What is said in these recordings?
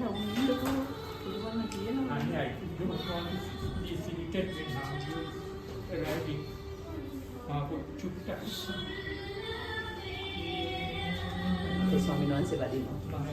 උන්නකෝ පුළුවන් කියනවා. I don't want to be seated when I'm arriving. Chutta. ස්වාමීන් වහන්සේ වදිනවා.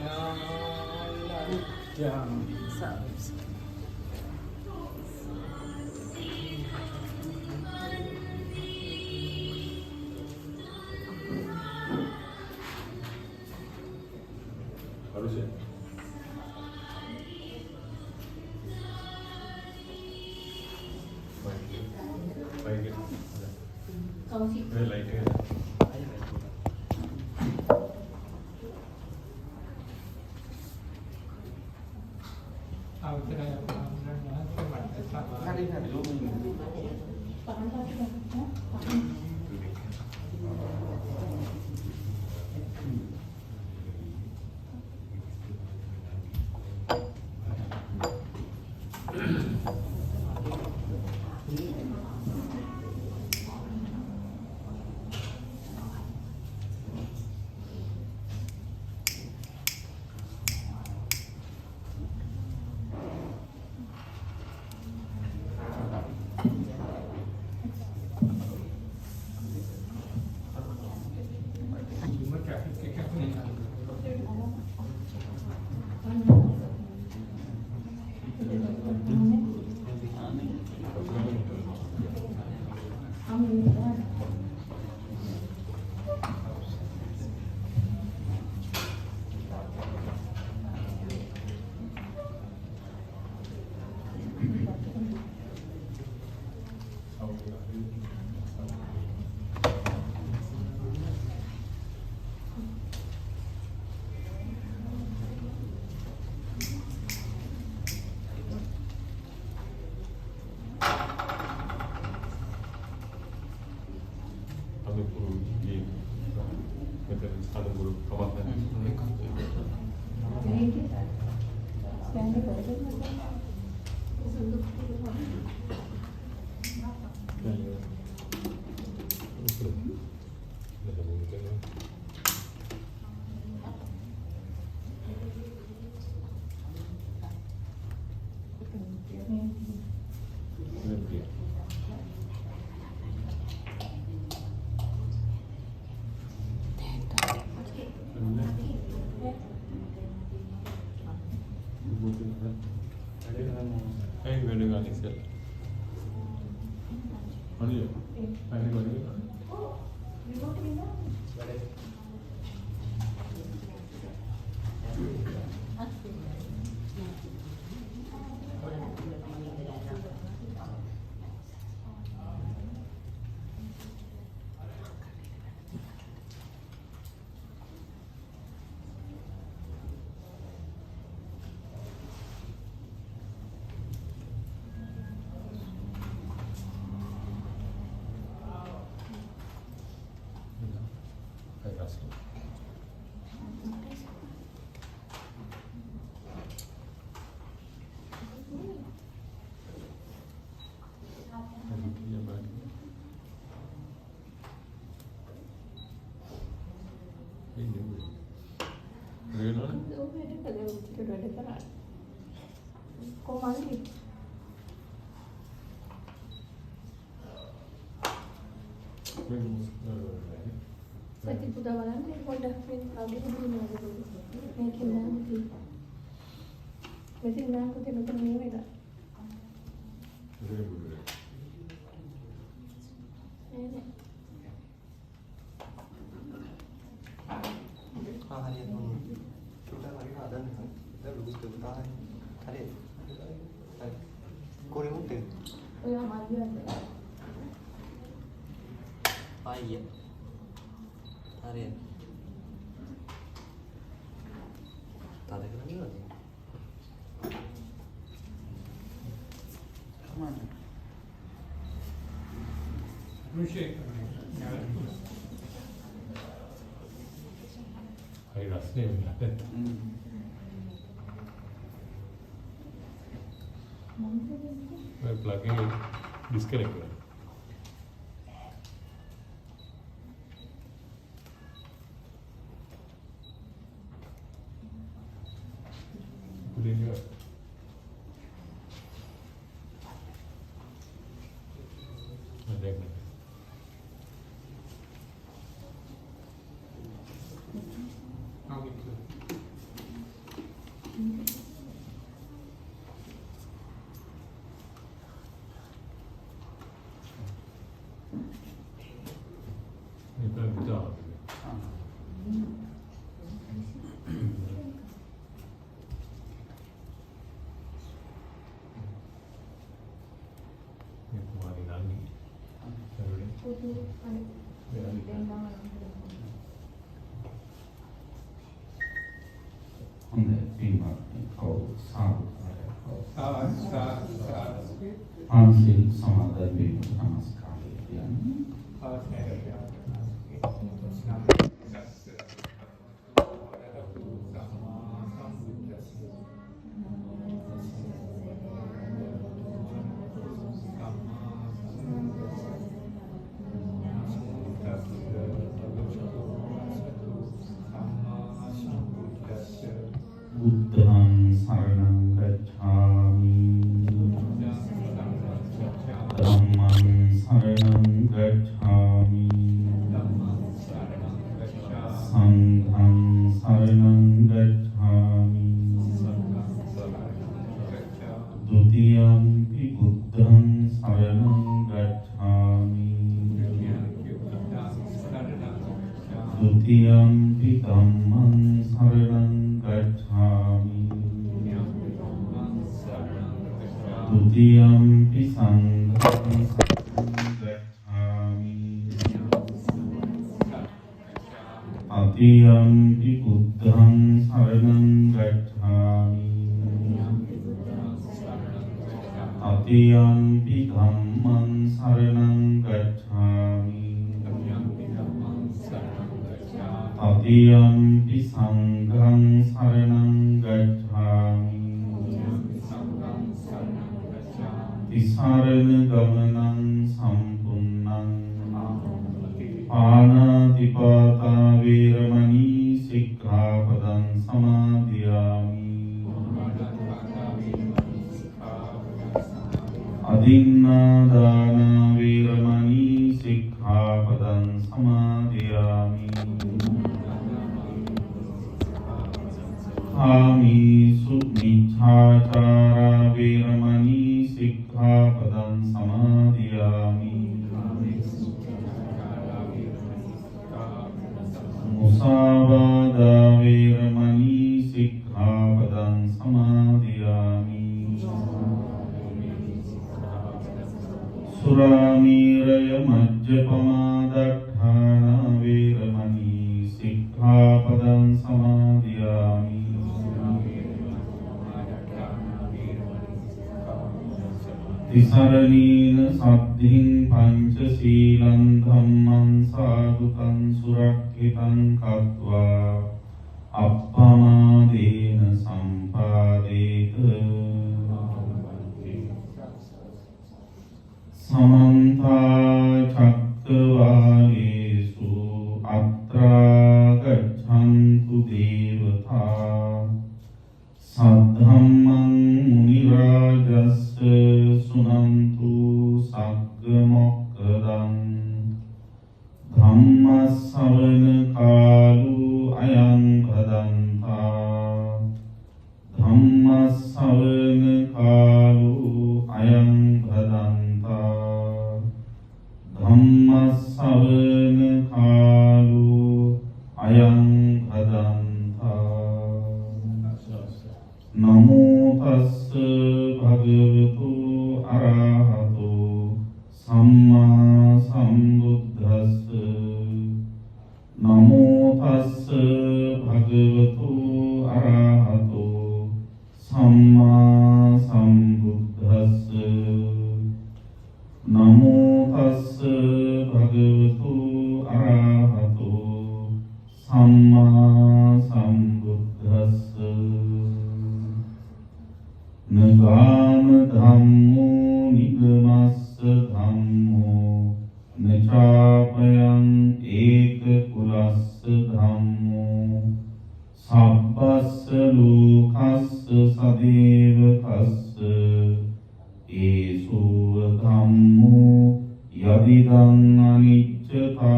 Sati puda walan ni pondok pin lagi di dunia itu. Mungkin nanti. Mesti nanti kita betul ni mereka. hari ini kita lagi ada nih, kita lulus ke utara hari Korea Utara. Oh ya maju ada. Iya. Hari ini. Tadi kan ni lagi. Kemana? Musik. Hai rasnya berapa? मैं plugging disconnect कर Kulinger. Now it's Itu betul. Ini kemarin lagi. Baru ni. හොඳ පින්වත්නි කවුරු සාදු පන්සිල් සමාදන් වීමට නමස්කාරය කියන්නේ බුද්ධං සරණං ගච්ඡාමි ධම්මං සරණං ගච්ඡාමි සංඝං සරණං ගච්ඡාමි ဒုတိယံ පි බුද්ධං සරණං ගච්ඡාමි ဒုတိယံ පි ධම්මං සරණං गच्छामि ဒုတိယံ පි සංඝං गच्छामि တတိယံ පි බුද්ධං සරණං गच्छामि တတိယံ පි ධම්මං සරණං गच्छामि တတိယံ පි සංඝං සරණං ගච්ඡාමි ติสารณกมนังสัมปุณนังปานาติปาตาเวรมณีสิกขาปดังสมาธิยามิอดินนาดานาเวรมณีสิกขาปดังสมาธิยามิอามิสุมิจฉาจาราเวรมณีสิกขาปดังสมาธิยามิมุสาวาทาเวรมณีสิกขาปดังสมาธิยามิสุรามีรยมัจจปมาดัฏฐานาเวรมณีสิกขาปดังสมาธิยามิ තිසරණීන සද්ධින් පංචශීලං ධම්මං සාදුකං සුරක්ඛිතං කତ୍වා අප්පමාදේන සම්පාදේත සමන්ත චක්කවාලේසු අත්‍රා ගච්ඡන්තු දේවතා සද්ධම්මං මුනි රාජස්ස සුනන්තු සග්ග මොක්ඛදං ධම්ම ශ්‍රවණ කාලු අයං භදන්තා ධම්ම ශ්‍රවණ කාලු අයං භදන්තා ධම්ම ශ්‍රවණ කාලු අයං භදන්තා නමෝ තස්ස භගවතු අරහතු සම්මා සම්බුද්දස්ස නමෝ තස්ස භගවතු අරහතු සම්මා සම්බුද්දස්ස නමෝ තස්ස භගවතු අරහතු සම්මා සම්බුද්දස්ස නගාම ධම්මෝ නිගමස්ස ධම්මෝ නචාපයං ඒක කුලස්ස ධම්මෝ සබ්බස්ස ලෝකස්ස සදේව තස්ස ඒසුව ධම්මෝ යදිදං අනිච්චතාති.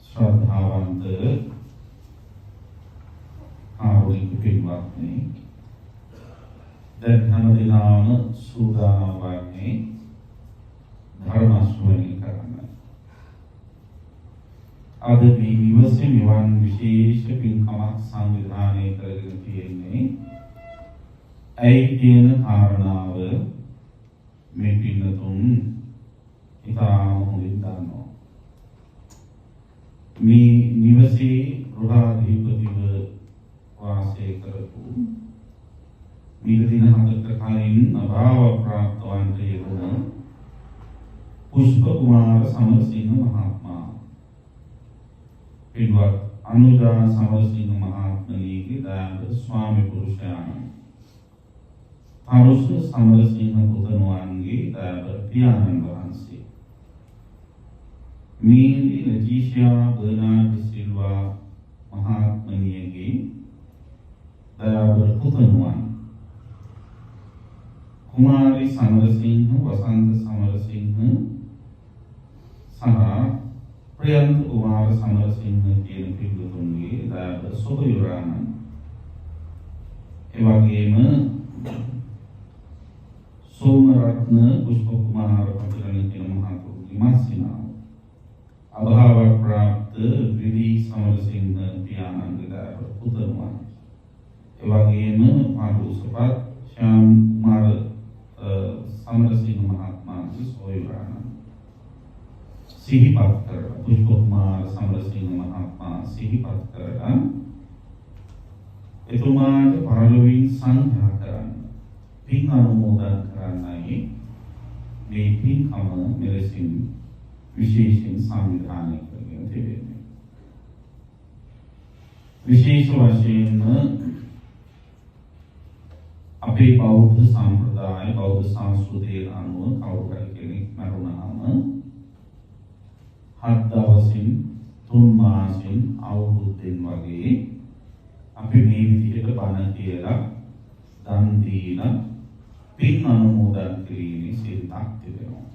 ශ්‍රද්ධාවන්ත ආවුලික පින්වත්නි, දැන් හැමදෙනාම සූදානම් වන්නේ ධර්ම ශ්‍රවණය කරන්න. අද මේ නිවසේ මෙවන් විශේෂ පින්කමක් සංවිධානය කරගෙන තියෙන්නේ. ඇයි කියන කාරණාව මේ පින්නතුන් ඉතාම හොඳින් දන්නවා. මේ නිවසේ ගෘහාධිපතිව වාසය කරපු මීට දින 7කට කලින් අභාව ප්‍රාප්ත වන්ට යෙදුණ පුෂ්ප කුමාර සමරසිංහ මහත්මයා, පින්වත් අනුජා සමරසිංහ මහත්මයාගේ දයාබර ස්වාමි පුරුෂයාණන්, තරුෂ සමරසිංහ පුතණුවන්ගේ දයාබර පියාණන් වහන්සේ, මීලි ලැජීෂා බර්නාඩ් සිල්වා මහත්මයාගේ දයාබර පුතණුවන්, කුමාරි සමරසිංහ, වසන්ත සමරසිංහ සහ ප්‍රියන්ත කුමාර සමරසිංහ කියන පිළිතුරුන්ගේ දයාබර සොබයුරාණන්, එවැගේම සෝමරත්න පුෂ්ප කුමාර පතිරණ කියන මහතුරුගේ මාසිනාව, අභාව ප්‍රාප්ත විලි සමරසිංහ පියාණන්ගේ දයාබර පුතණුවන්, එවැගේම පාඩුසපත් ශ්‍යාම් කුමාර සමරසිංහ මහත්මයාගේ සොයුරාණන් සිහිපත් කරලා, පුෂ්ප කුමාර සමරසිංහ මහත්මයා සිහිපත් කරලා එතුමාට පරලොවින් සංඝා කරන්න, පින් අනුමෝදන් කරන්නයි මේ පින්කම මෙලෙසින් විශේෂයෙන් සංවිධානය කරගෙන තිබෙන්නේ. විශේෂ වශයෙන්ම අපේ බෞද්ධ සම්ප්‍රදාය, බෞද්ධ සංස්කෘතිය අනුව කවුරු හරි කෙනෙක් මරුණාම 7 දවසින් 3 මාසෙන් අවුරුද්දෙන් වගේ අපි මේ විදිහට බණ කියලා, දන් දීලා, පින් අනුමෝදන් කිරීමේ සිරිතක් තිබෙනවා.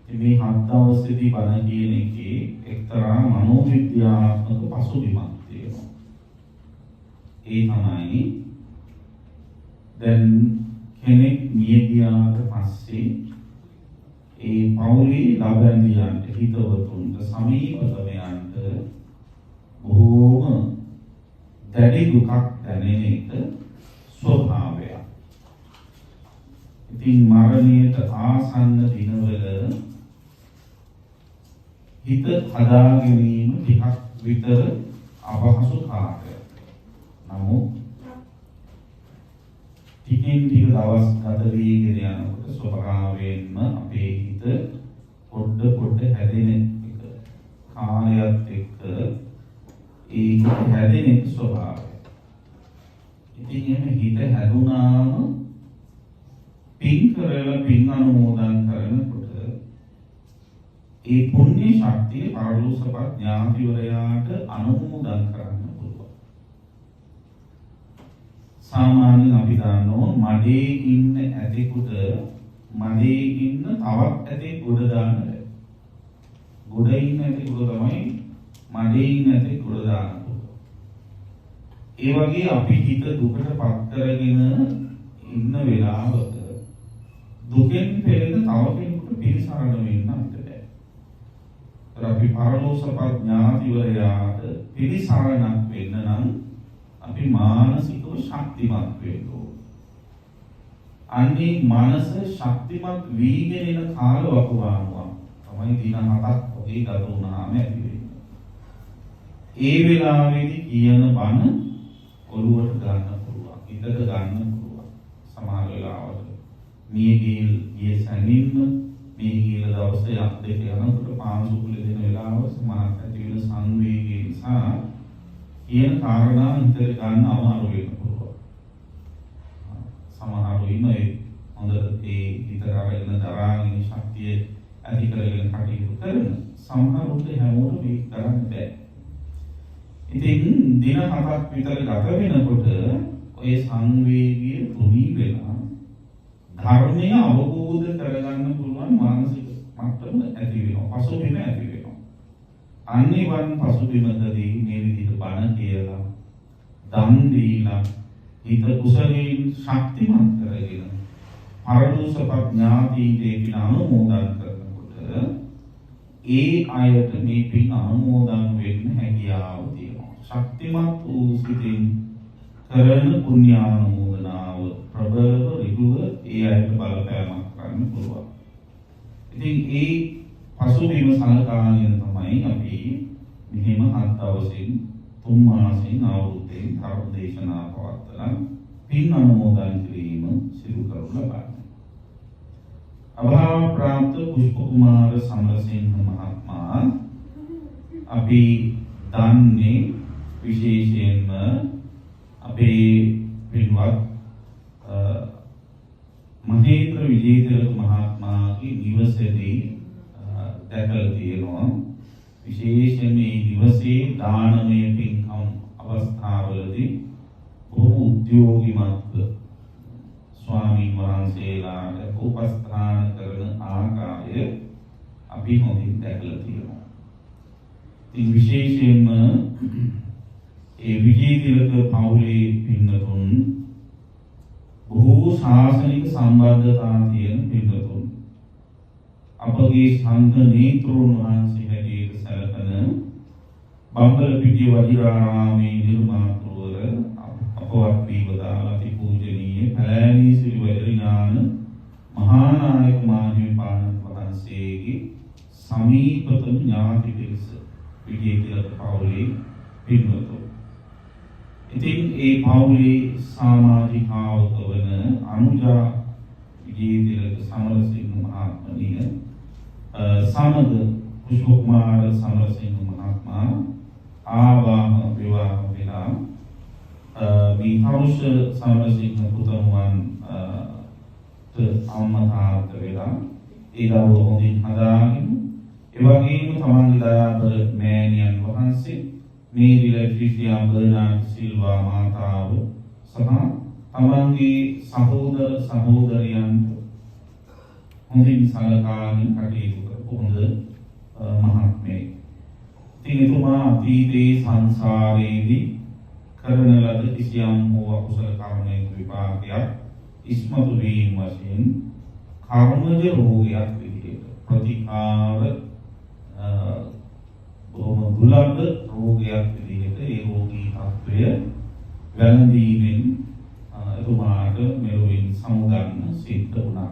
මේ 7 දවසේදී බණ කියන එකේ එක්තරා මනෝවිද්‍යාත්මක පසුබිමක් තියෙනවා. ඒ තමයි දැන් කෙනෙක් මිය ගියාට පස්සේ ඒ පවුලේ ළබැඳියන්ට, හිතවතුන්ට, සමීපතමයන්ට බොහෝම දැඩි දුකක් දැනෙන එක ස්වභාවයක්. ඉතින් මරණයට ආසන්න දිනවල හිත හදා ගැනීම ටිකක් විතර අපහසු කාර්යයක්. නමුත් ටිකෙන් ටික දවස් ගත වීගෙන යනකොට ස්වභාවයෙන්ම අපේ හිත පොඩ හැදෙන එක, කාලයත් එක්ක ඒ හැදෙන එක ස්වභාවය. ඉතින් එහෙම හිත හැදුනාම පින් කරලා, පින් අනුමෝදන් කරනකොට ඒ පුණ්‍ය ශක්තිය පරලෝකසපත් ඥාතිවරයාට අනුමෝදන් කරන්න පුළුවන්. සාමාන්‍යයෙන් අපි දන්නවා මඩේ ඉන්න ඇතෙකුට මඩේ ඉන්න තවත් ඇතෙක් ගොඩ දාන්න බැහැ. ගොඩ ඉන්න ඇතෙකුට තමයි මඩේ ඉන්න ඇතෙක් ගොඩ දාන්න පුළුවන්. ඒ වගේ අපි හිත දුකට පත් කරගෙන ඉන්න වෙලාවක දුකෙන් පෙළෙන තව කෙනෙකුට පිළිසරණ වෙන්න අපිට බැහැ. අපි පරලෝකසපත් ඥාතිවරයාට පිළිසරණක් වෙන්න නම් අපි මානසිකව ශක්තිමත් වෙන්න ඕනේ. අන්නේ මනස ශක්තිමත් වීගෙන එන කාලවකවානුවක් තමයි දින 7ක් වගේ ගත වුණාම ඇති වෙන්නේ. ඒ වෙලාවේදී කියන බණ ඔළුවට ගන්න පුළුවන්, හිතට ගන්න පුළුවන්. සමහර වෙලාවට මේ ගිය සැනින්ම මේ ගිය දවසේ අත් දෙක යනකොට පාංශුකුල දෙන වෙලාව සමහරට ඇති වෙන සංවේගය නිසා කියන කාරණා හිතට ගන්න අමාරු වෙන්න පුළුවන්. සමහරව ඉන්නේ හොඳට ඒ හිතට අරගෙන දරාගෙන ශක්තිය ඇති කරගෙන කටයුතු කරන, සමහරුන්ට හැමෝටම මේක කරන්න බෑ. ඉතින් දින 7ක් විතර ගත වෙනකොට ඔය සංවේගය තුනී වෙලා ධර්මය අවබෝධ කරගන්න පුළුවන් මානසික මට්ටම ඇති වෙනවා. පසුබිම ඇති වෙනවා. අනිවන් පසුබිමකදී මේ විදිහට බණ කියලා දන් දීලා හිත කුසලයෙන් ශක්තිමත් කරගෙන පරලෝසප ඥාතියේ පින අනුමෝදන් කරනකොට ඒ අයට මේ පින් අනුමෝදන් වෙන්න හැකියාව තියෙනවා. ශක්තිමත් වූ සිතින් කරන පුණ්‍යානුමෝදනාව ප්‍රබලව ඍජුව ඒ අයට බලපෑමක් කරන්න පුළුවන්. ඉතින් ඒ පසුබිම සලකාගෙන තමයි අපි මෙහෙම 7 දවසින් 3 මාසෙන් අවුරුද්දෙන් ධර්ම දේශනා පවත්වලා පින් අනුමෝදන් කිරීම සිදු කරනු ලබන්නේ. අභාව ප්‍රාප්ත පුෂ්ප කුමාර සමරසිංහ මහත්මයා අපි දන්නේ විශේෂයෙන්ම අපේ පින්වත් මහේන්ද්‍ර විජේතිලක මහත්මයාගේ නිවසේදී දැකලා තියෙනවා. විශේෂයෙන් මේ නිවසේ දානමය පින්කම් අවස්ථාවලදී බොහෝ උද්‍යෝගිමත් ස්වාමීන් වහන්සේලාට උපස්ථාන කරන ආකාරය අපි හොඳින් දැකලා තියෙනවා. ඉතින් විශේෂයෙන්ම ඒ විජේතිලක පවුලේ පින්නතුන් බොහෝ ශාසනික සම්බන්ධතා තියෙන පින්නතුන් අපගේ සංඝ නේත්‍රෝන් වහන්සේ හැටියට සැලකන බම්බලපිටිය වජිරාරාමේ නිර්මාතෘවර අපවත් වීවදාලා අති පූජනීය පැලෑණී සිරි වෛරඥාන මහානායක මාහිමිපාණන් වහන්සේගේ සමීපතම ඥාති පිරිස විජේතිලක පවුලේ පින්වතුන්. ඉතින් ඒ පවුලේ සමාජිකාවක වන අනුජා විජේතිලක සමරසිංහ මහත්මිය සමග පුෂ්ප කුමාර සමරසිංහ මහත්මයා ආවාහ විවාහ වෙලා මේ හරුෂ සමරසිංහ පුතණුවන් අම්මතාට වෙලා ඒ දරුවෝ හොඳින් හදාගෙන ඒ වගේම තමන්ගේ දයාබර මෑණියන් වහන්සේ මේරි ලැටිසියා බර්නාඩ් සිල්වා මාතාව සහ තමන්ගේ සහෝදර සහෝදරියන්ට හොඳින් සලකාගෙන කටයුතු කරපු හොඳ මහත්මයෙක්. ඉතින් එතුමා අතීතයේ සංසාරයේදී කරන ලද කිසියම් හෝ අකුසල කර්මයක විපාකයක් ඉස්මතු වීම වශයෙන් කර්මජ රෝගයක් විදිහට ප්‍රතිකාර බොහොම දුර්ලභ රෝගයක් විදිහට ඒ රෝගී තත්ත්වය වැළඳීමෙන් එතුමාට මෙලොවින් සමුගන්න සිද්ධ වුණා.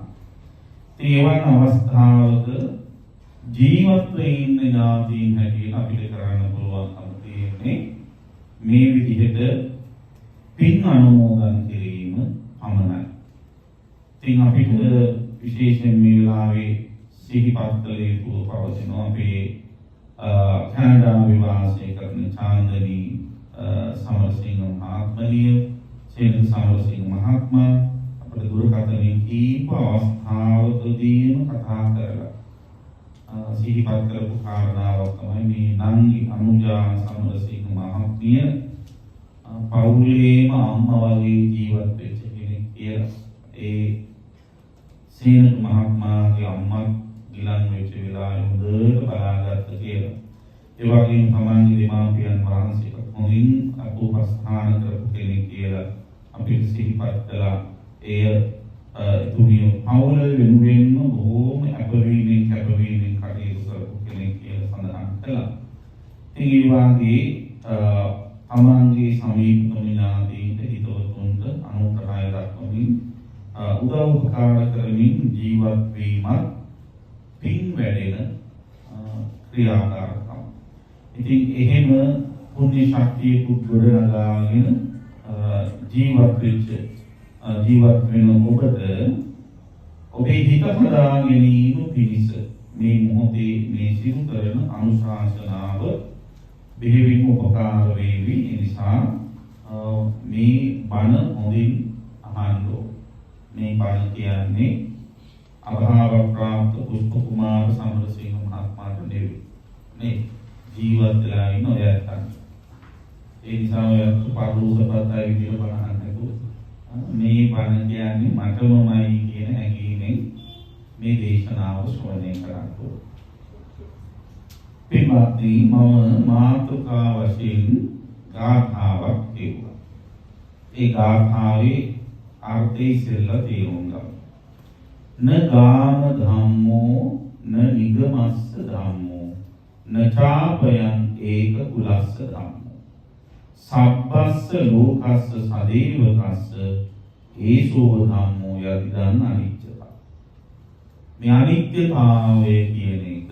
ඒවන් අවස්ථාවක ජීවත්ව ඉන්න ඥාතීන් හැටියට අපිට කරන්න පුළුවන්කම තියෙන්නේ මේ විදිහට පින් අනුමෝදන් කිරීම පමණයි. ඉතින් අපිට විශේෂයෙන් මේ වෙලාවේ සිහිපත් කළ යුතු පවතිනවා අපේ කැනඩාවේ වාසය කරන චාන්දනී සමරසිංහ මහත්මිය, සේන සමරසිංහ මහත්මයා අපේ දුරකථනයේ කීප අවස්ථාවකදීම කතා කරලා සිහිපත් කරපු කාරණාවක් තමයි මේ නංගි අනුජා සමරසිංහ මහත්මිය පවුලේම අම්මා වගේ ජීවත් වෙච්ච කෙනෙක් කියලා. ඒ සේන මහත්මයාගේ අම්මා ගිලන් වෙච්ච වෙලාවේ හොඳට බලාගත්ත කියලා. ඒ වගේම තමන්ගේ දෙමාපියන් වහන්සේට හොඳින් අපෝපස්ථාන කරපු කෙනෙක් කියලා අපිට සිහිපත් කළා. එය එතුමිය පවුල වෙනුවෙන්ම බොහෝම කැපවීමෙන් කටයුතු කරපු කෙනෙක් කියලා සඳහන් කළා. ඉතින් ඒ වගේ තමන්ගේ සමීපතම ඥාතීන්ට හිතවතුන්ට අනුග්‍රහය දක්වමින් උදව් උපකාර කරමින් ජීවත් වීමත් පින් වැඩෙන ක්‍රියාකාරකම්. ඉතින් එහෙම පුණ්‍ය ශක්තිය ගොඩනගාගෙන ජීවත් වෙන ඔබට ඔබේ හිත හදා ගැනීම පිණිස මේ මොහොතේ මේ සිදු කරන අනුශාසනාව බෙහෙවින්ම උපකාර වේවි. ඒ නිසා මේ බණ හොඳින් අහන්න. මේ බණ කියන්නේ අභාව ප්‍රාප්ත පුෂ්ප කුමාර සමරසිංහ මහත්මයාට නෙවෙයි. මේ ජීවත් වෙලා ඉන්න ඔය ඇත්තන්. ඒ නිසා ඔය පරුසපතයි විදිහට බලන්න නැතුව මේ බණ කියන්නේ මටමමයි කියන හැඟීමෙන් මේ දේශනාව ශ්‍රවණය කරන්න ඕන. පින්වත්නි මම මාතෘකා වශයෙන් ගාථාවක් කියුවා. ඒ ගාථාවේ අර්ථය ඉස්සෙල්ලා තේරුම් ගමු. න ගාම ධම්මෝ න නිගමස්ස ධම්මෝ න චාපයං ඒක කුලස්ස ධම්මෝ සබ්බස්ස ලෝකස්ස සදේවකස්ස ඒසෝ ධම්මෝ යදිදන් අනිච්චතා. මේ අනිත්‍යතාවය කියන එක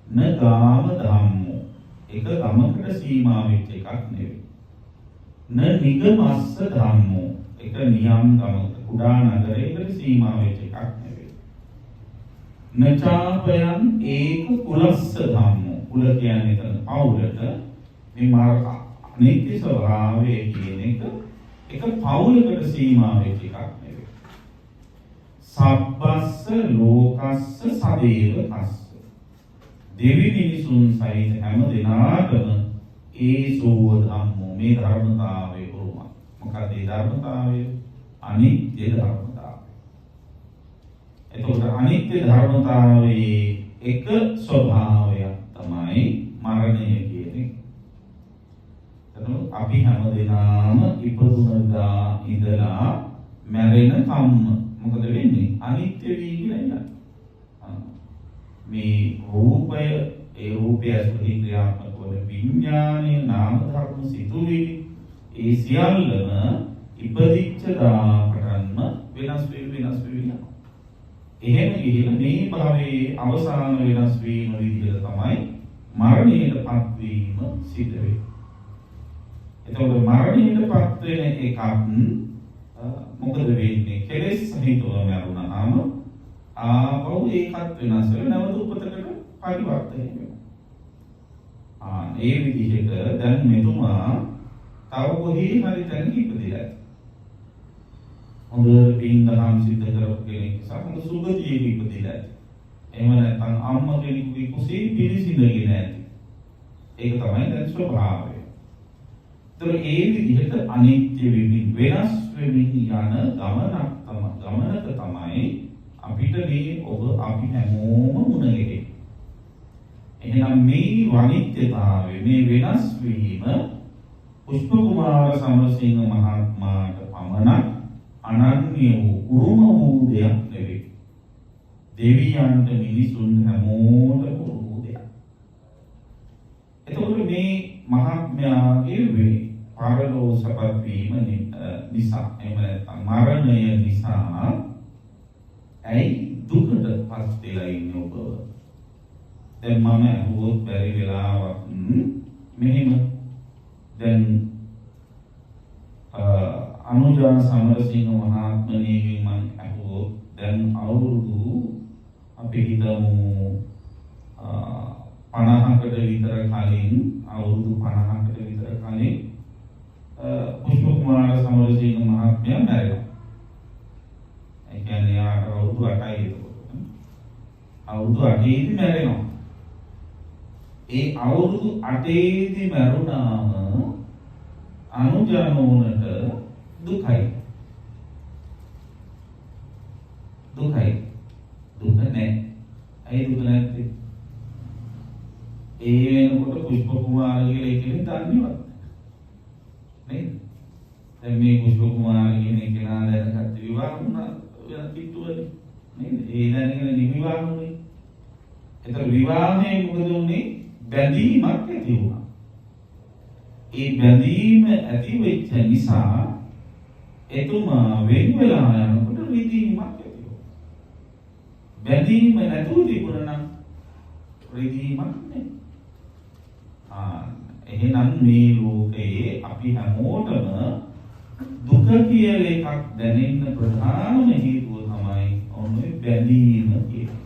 න ගාම ධම්මෝ ඒක ගමකට සීමා වෙච්ච එකක් නෙවෙයි. න නිගමස්ස ධම්මෝ ඒක නියම් ගමක කුඩා නගරයකට සීමා වෙච්ච එකක් නෙවෙයි. නචාපයන් ඒක කුලස්ස ධම්මෝ කුල කියන්නේ එතන පවුලට මේ මාර්ග අනිත්‍ය ස්වභාවය කියන එක පවුලකට සීමා වෙච්ච එකක් නෙවෙයි. සබ්බස්ස ලෝකස්ස සදේවකස්ස දෙවි මිනිසුන් සහිත හැම දෙනාටම ඒසෝ ධම්මෝ මේ ධර්මතාවය උරුම. මොකද ඒ ධර්මතාවය අනිත්‍ය ධර්මතාවය. එතකොට අනිත්‍ය ධර්මතාවයේ එක ස්වභාවයක් තමයි මරණය කියන්නේ. එතකොට අපි හැම දෙනාම ඉපදුනදා ඉඳලා මැරෙන කම්ම මොකද වෙන්නේ? අනිත්‍ය වී කියලා යනවා. මේ රූපය ඒ රූපය ඇතුළේ ක්‍රියාත්මක වන විඥානයේ නාම ධර්ම සිතුවිලි ඒ සියල්ලම ඉපදිච්ච දාපටන්ම වෙනස් වෙනවා. එහෙම ගිහින් මේ භවයේ අවසාන වෙනස් වීම විදිහට තමයි මරණයටපත් වීම සිද්ධ වෙන්නේ. එතකොට මරණයටපත් වෙන එකක් මොකද වෙන්නේ? කෙලෙස් සහිතව මරුණාම ආපහු ඒකත් වෙනස් වෙලා නැවත උපතකට පරිවර්තනය වෙනවා. ඒ විදිහට දැන් මෙතුමා තව කොහේ හරි තැනක ඉපදිලා ඇති. හොඳ පින් දහම් සිද්ධ කරපු කෙනෙක් සමහර සුගතියක ඉපදිලා ඇති. එහෙම නැත්නම් අම්මා කෙනෙකුගේ කුසේ පිළිසිඳගෙන ඇති. ඒක තමයි දැන් ස්වභාවය. ඒතර ඒ විදිහට අනිත්‍ය වෙමින් වෙනස් වෙමින් යන ගමනක තමයි අපිට මේ අපි හැමෝම මුණ ගැහෙන්නේ. එහෙනම් මේ අනිත්‍යතාවය මේ වෙනස් වීම පුෂ්ප කුමාර සමරසිංහ මහත්මයාට පමණක් අනන්‍ය වූ උරුම වූ දෙයක් නෙවෙයි. දෙවියන්ට මිනිසුන් හැමෝටම උරුම දෙයක්. එතකොට මේ මහත්මයාගේ වේ පරලෝසපත් වීම නිසා එහෙම නැත්නම් මරණය නිසා ඇයි දුකට පත් වෙලා ඉන්නේ ඔබ? දැන් මම අහුවොත් බැරි වෙලාවක් මෙහෙම දැන් අනුජා සමරසිංහ මහත්මයාගෙන් මම අහුවොත් දැන් අවුරුදු අපි හිතමු 50කට විතර කලින් අවුරුදු 50කට විතර කලින් පුෂ්ප කුමාර සමරසිංහ මහත්මයා මැරෙනවා. ඒ කියන්නේ අවුරුදු 8යි එතකොට. අවුරුදු 8ේදී මැරෙනවා. ඒ අවුරුදු 8ේදී මැරුණාම අනුජානෝනට දුකයි. දුක නැහැ. ඇයි දුක නැත්තේ? ඒ වෙනකොට පුෂ්ප කුමාර කියලා එකෙන් දන්නේවත් නේද? දැන් මේ පුෂ්ප කුමාර කියන කෙනා දැනගත්ත විවාහ වුණා වෙන පිටුවනේ නේද? ඒ දැනගෙන නිවිවාහ වුණේ. ඒතර විවාහයේ මොකද උනේ? බැඳීමක් ඇති වුණා. ඒ බැඳීම ඇති වෙච්ච නිසා එතුමා වෙන් වෙලා යනකොට රිදීමක් ඇති වුණා. බැඳීම නැතුව තිබුණා නම් රිදීමක් නැහැ. එහෙනම් මේ ලෝකයේ අපි හැමෝටම දුක කියලා එකක් දැනෙන්න ප්‍රධානම හේතුව තමයි ඔන්නේ බැඳීම කියන්නේ.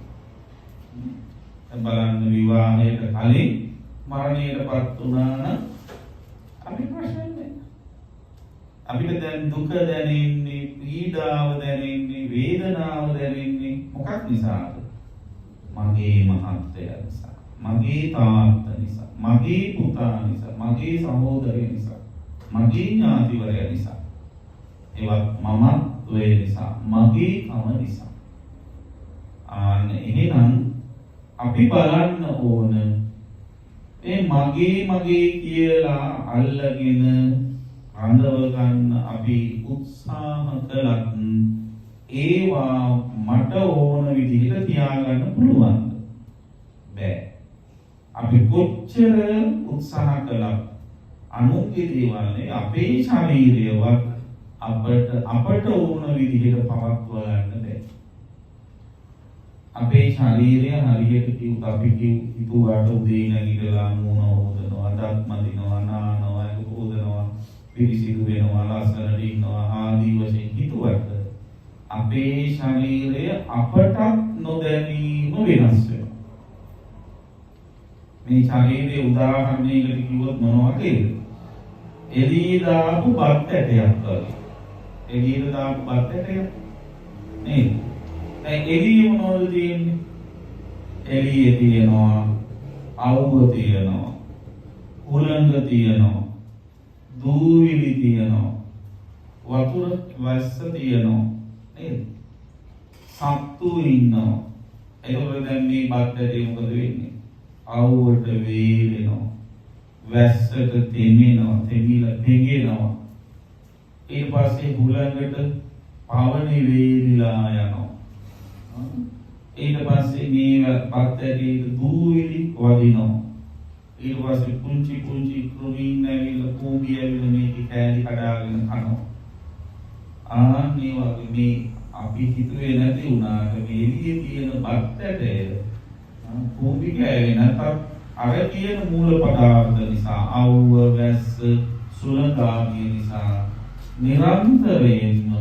බලන්න විවාහයට කලින් මරණයටපත් වුණා නම් අපි ප්‍රශ්න නැහැ. අපිට දැන් දුක දැනෙන්නේ, පීඩාව දැනෙන්නේ, වේදනාව දැනෙන්නේ මොකක් නිසාද? මගේ මහත්ය නිසා. මගේ තාත්තා නිසා, මගේ පුතා නිසා, මගේ සහෝදරය නිසා, මගේ ඥාතිවරයා නිසා, ඒවත් මමත්වයේ නිසා, මගේ කම නිසා. එහෙනම් අපි බලන්න ඕන ඒ මගේ කියලා අල්ලගෙන රඳව ගන්න අපි උත්සාහ කළත් ඒවා මට ඕන විදිහට තියාගන්න පුළුවන්ද? බෑ. අපි කොච්චර උත්සාහ කළත් අනුන්ගේ දේවල් අපේ ශරීරයවත් අපට ඕන විදිහට පවත්වා ගන්න බෑ. අපේ ශරීරය හරියට කිව්ව අපි හිතුවාට උදේ නැගිටලා මූණ හොදනවා, දත් මදිනවා, නානවා, හොදනවා, පිරිසිදු වෙනවා, ලස්සනට ඉන්නවා ආදී වශයෙන් හිතුවට අපේ ශරීරය අපට නොදැනීම වෙනස් වෙනවා. මේ ශරීරයේ උදාහරණයකට කිව්වොත් මොනවා වගේද? එළිය දාපු බත් ඇටයක් වගේ. එළියට දාපු බත් ඇටයක් නේද? දැන් එළියේ මොනවද තියෙන්නේ? එළියේ තියෙනවා අවුව තියෙනවා, උලංග තියෙනවා, දූවිලි තියෙනවා, වතුර වැස්ස තියෙනවා නේද? සත්තු ඉන්නවා. ඒකවල දැන් මේ බත් ඇටේ මොකද වෙන්නේ? අවුවට වේලෙනවා, වැස්සට තෙමෙනවා, තෙගෙනවා. ඊට පස්සේ හුලඟට පවනේ වේලිලා යනවා. ඊට පස්සේ මේ බත් ඇටේ දූවිලි වදිනවා. ඊට පස්සේ පුංචි කෘමීන් ඇවිල්ලා කූඹි ඇවිල්ලා මේක කෑලි කඩාගෙන කනවා. ආන්නේ වගේ මේ අපි හිතුවේ නැති වුණාට මේ එළියේ තියෙන බත් ඇටය කූඹි කෑවේ නැතත් අර කියන මූල පදාර්ථ නිසා අවුව වැස්ස සුළඟ ආදී නිසා නිරන්තරයෙන්ම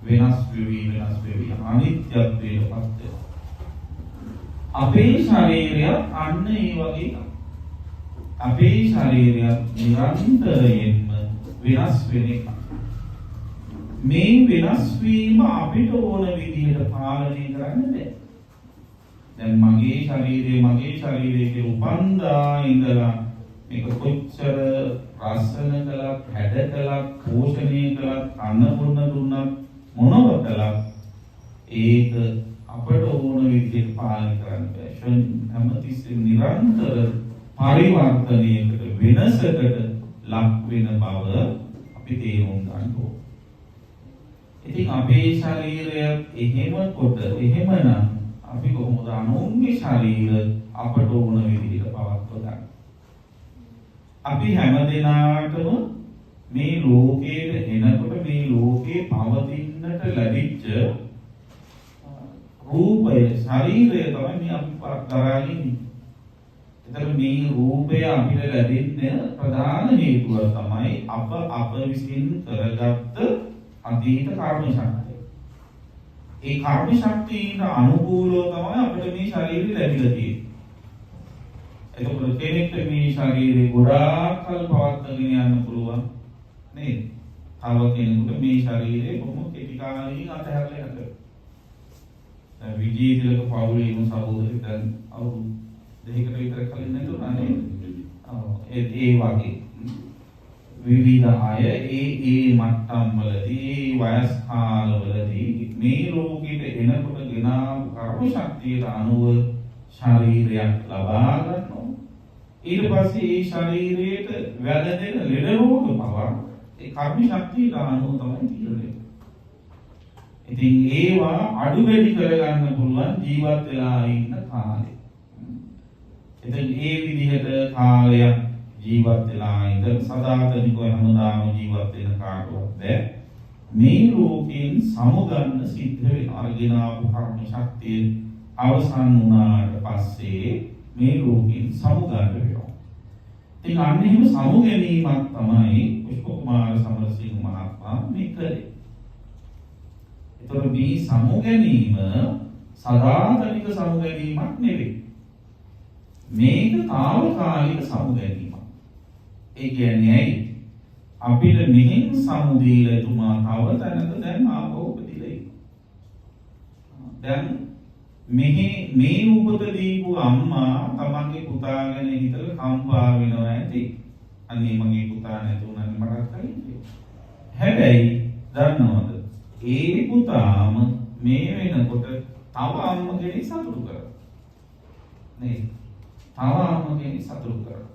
වෙනස් වෙවි අනිත්‍යත්වයට පත් වෙනවා. අපේ ශරීරය අන්න ඒ වගේ අපේ ශරීරය නිරන්තරයෙන්ම වෙනස් වෙන එක. මේ වෙනස් වීම අපිට ඕන විදිහට පාලනය කරන්න බෑ. දැන් මගේ ශරීරයේ උපන්දා ඉඳලා මේක කොච්චර රසන කළත්, හැඩ කළත්, පෝෂණය කළත්, අන්න බොන්න දුන්නත් මොනව කළත් ඒක අපට ඕන විදිහට පාලනය කරන්න බෑ. හැමතිස්සෙම නිරන්තර පරිවර්තනයකට වෙනසකට ලක් වෙන බව අපි තේරුම් ගන්න ඕන. ඉතින් අපේ ශරීරය එහෙමනම් අපි කොහොමද අනුන්ගේ ශරීර අපට ඕන විදිහට පවත්ව ගන්න? අපි හැමදෙනාටම මේ ලෝකයේ එනකොට මේ ලෝකේ පවතින්නට ලැබිච්ච රූපය ශරීරය තමයි අපි දරාගෙන ඉන්නේ. එතකොට මේ රූපය අපිට ලැබෙන්න ප්‍රධාන හේතුව තමයි අප විසින් කරගත්ත අතීත කර්ම ශක්තිය. ඒ කර්ම ශක්තියට අනුකූලව තමයි අපිට මේ ශරීරය ලැබිලා තියෙන්නේ. එතකොට කෙනෙක්ට මේ ශරීරය ගොඩාක් කල් පවත්වාගෙන යන්න පුළුවන් නේද? තව කෙනෙකුට මේ ශරීරය කොහොම කෙටි කාලයකින් අතහැරලා යන්න. දැන් විජීතිලක පවුලේ ඉන්න සහෝදරයෙක් දැන් අවුරුදු දෙකකට විතර කලින් නැතුණා නේද? ඒ වගේ විවිධ අය ඒ මට්ටම් වලදී වයස් කාලවලදී මේ ලෝකෙට එනකොට ගෙනා කර්ම ශක්තියට අනුව ශරීරයක් ලබා ගන්නවා. ඊට පස්සේ ඒ ශරීරයට වැළඳෙන ලෙඩ රෝග පවා ඒ කර්ම ශක්තියට අනුව තමයි තියෙන්නේ. ඉතින් ඒවා අඩු වැඩි කරගන්න පුළුවන් ජීවත් වෙලා ඉන්න කාලේ. ඉතින් ඒ විදිහට කාලයක් ජීවත් වෙලා ඉඳ සදාතනිකව හැමදාම ජීවත් වෙන කාටවත් බෑ. මේ ලෝකයෙන් සමුගන්න සිද්ධ වෙන අරගෙන ආපු කර්ම ශක්තිය අවසන් වුණාට පස්සේ මේ ලෝකයෙන් සමුගන්න වෙනවා. ඉතින් අන්න එහෙම සමු ගැනීමක් තමයි පුෂ්ප කුමාර සමරසිංහ මහත්මයා මේ කළේ. ඒතර මේ සමු ගැනීම සදාතනික සමු ගැනීමක් නෙවෙයි. මේක తాවකාලික සමු ගැනීමක්. ඒ කියන්නේ ඇයි? අපිට මෙහෙන් සමු දීලා තුමා තව තැනක දැන් ආපහු උපදිලා ඉන්නවා. දැන් මේ උපත දීපු අම්මා තමන්ගේ පුතා ගැන හිතලා කම්පා වෙනවා ඇති. අනේ මගේ පුතා නැතුණානේ මටත් කලින්. හැබැයි දන්නවද? ඒ පුතාම මේ වෙනකොට තව අම්ම කෙනෙක් සතුටු කරා. නේද? තව අම්ම කෙනෙක් සතුටු කරා.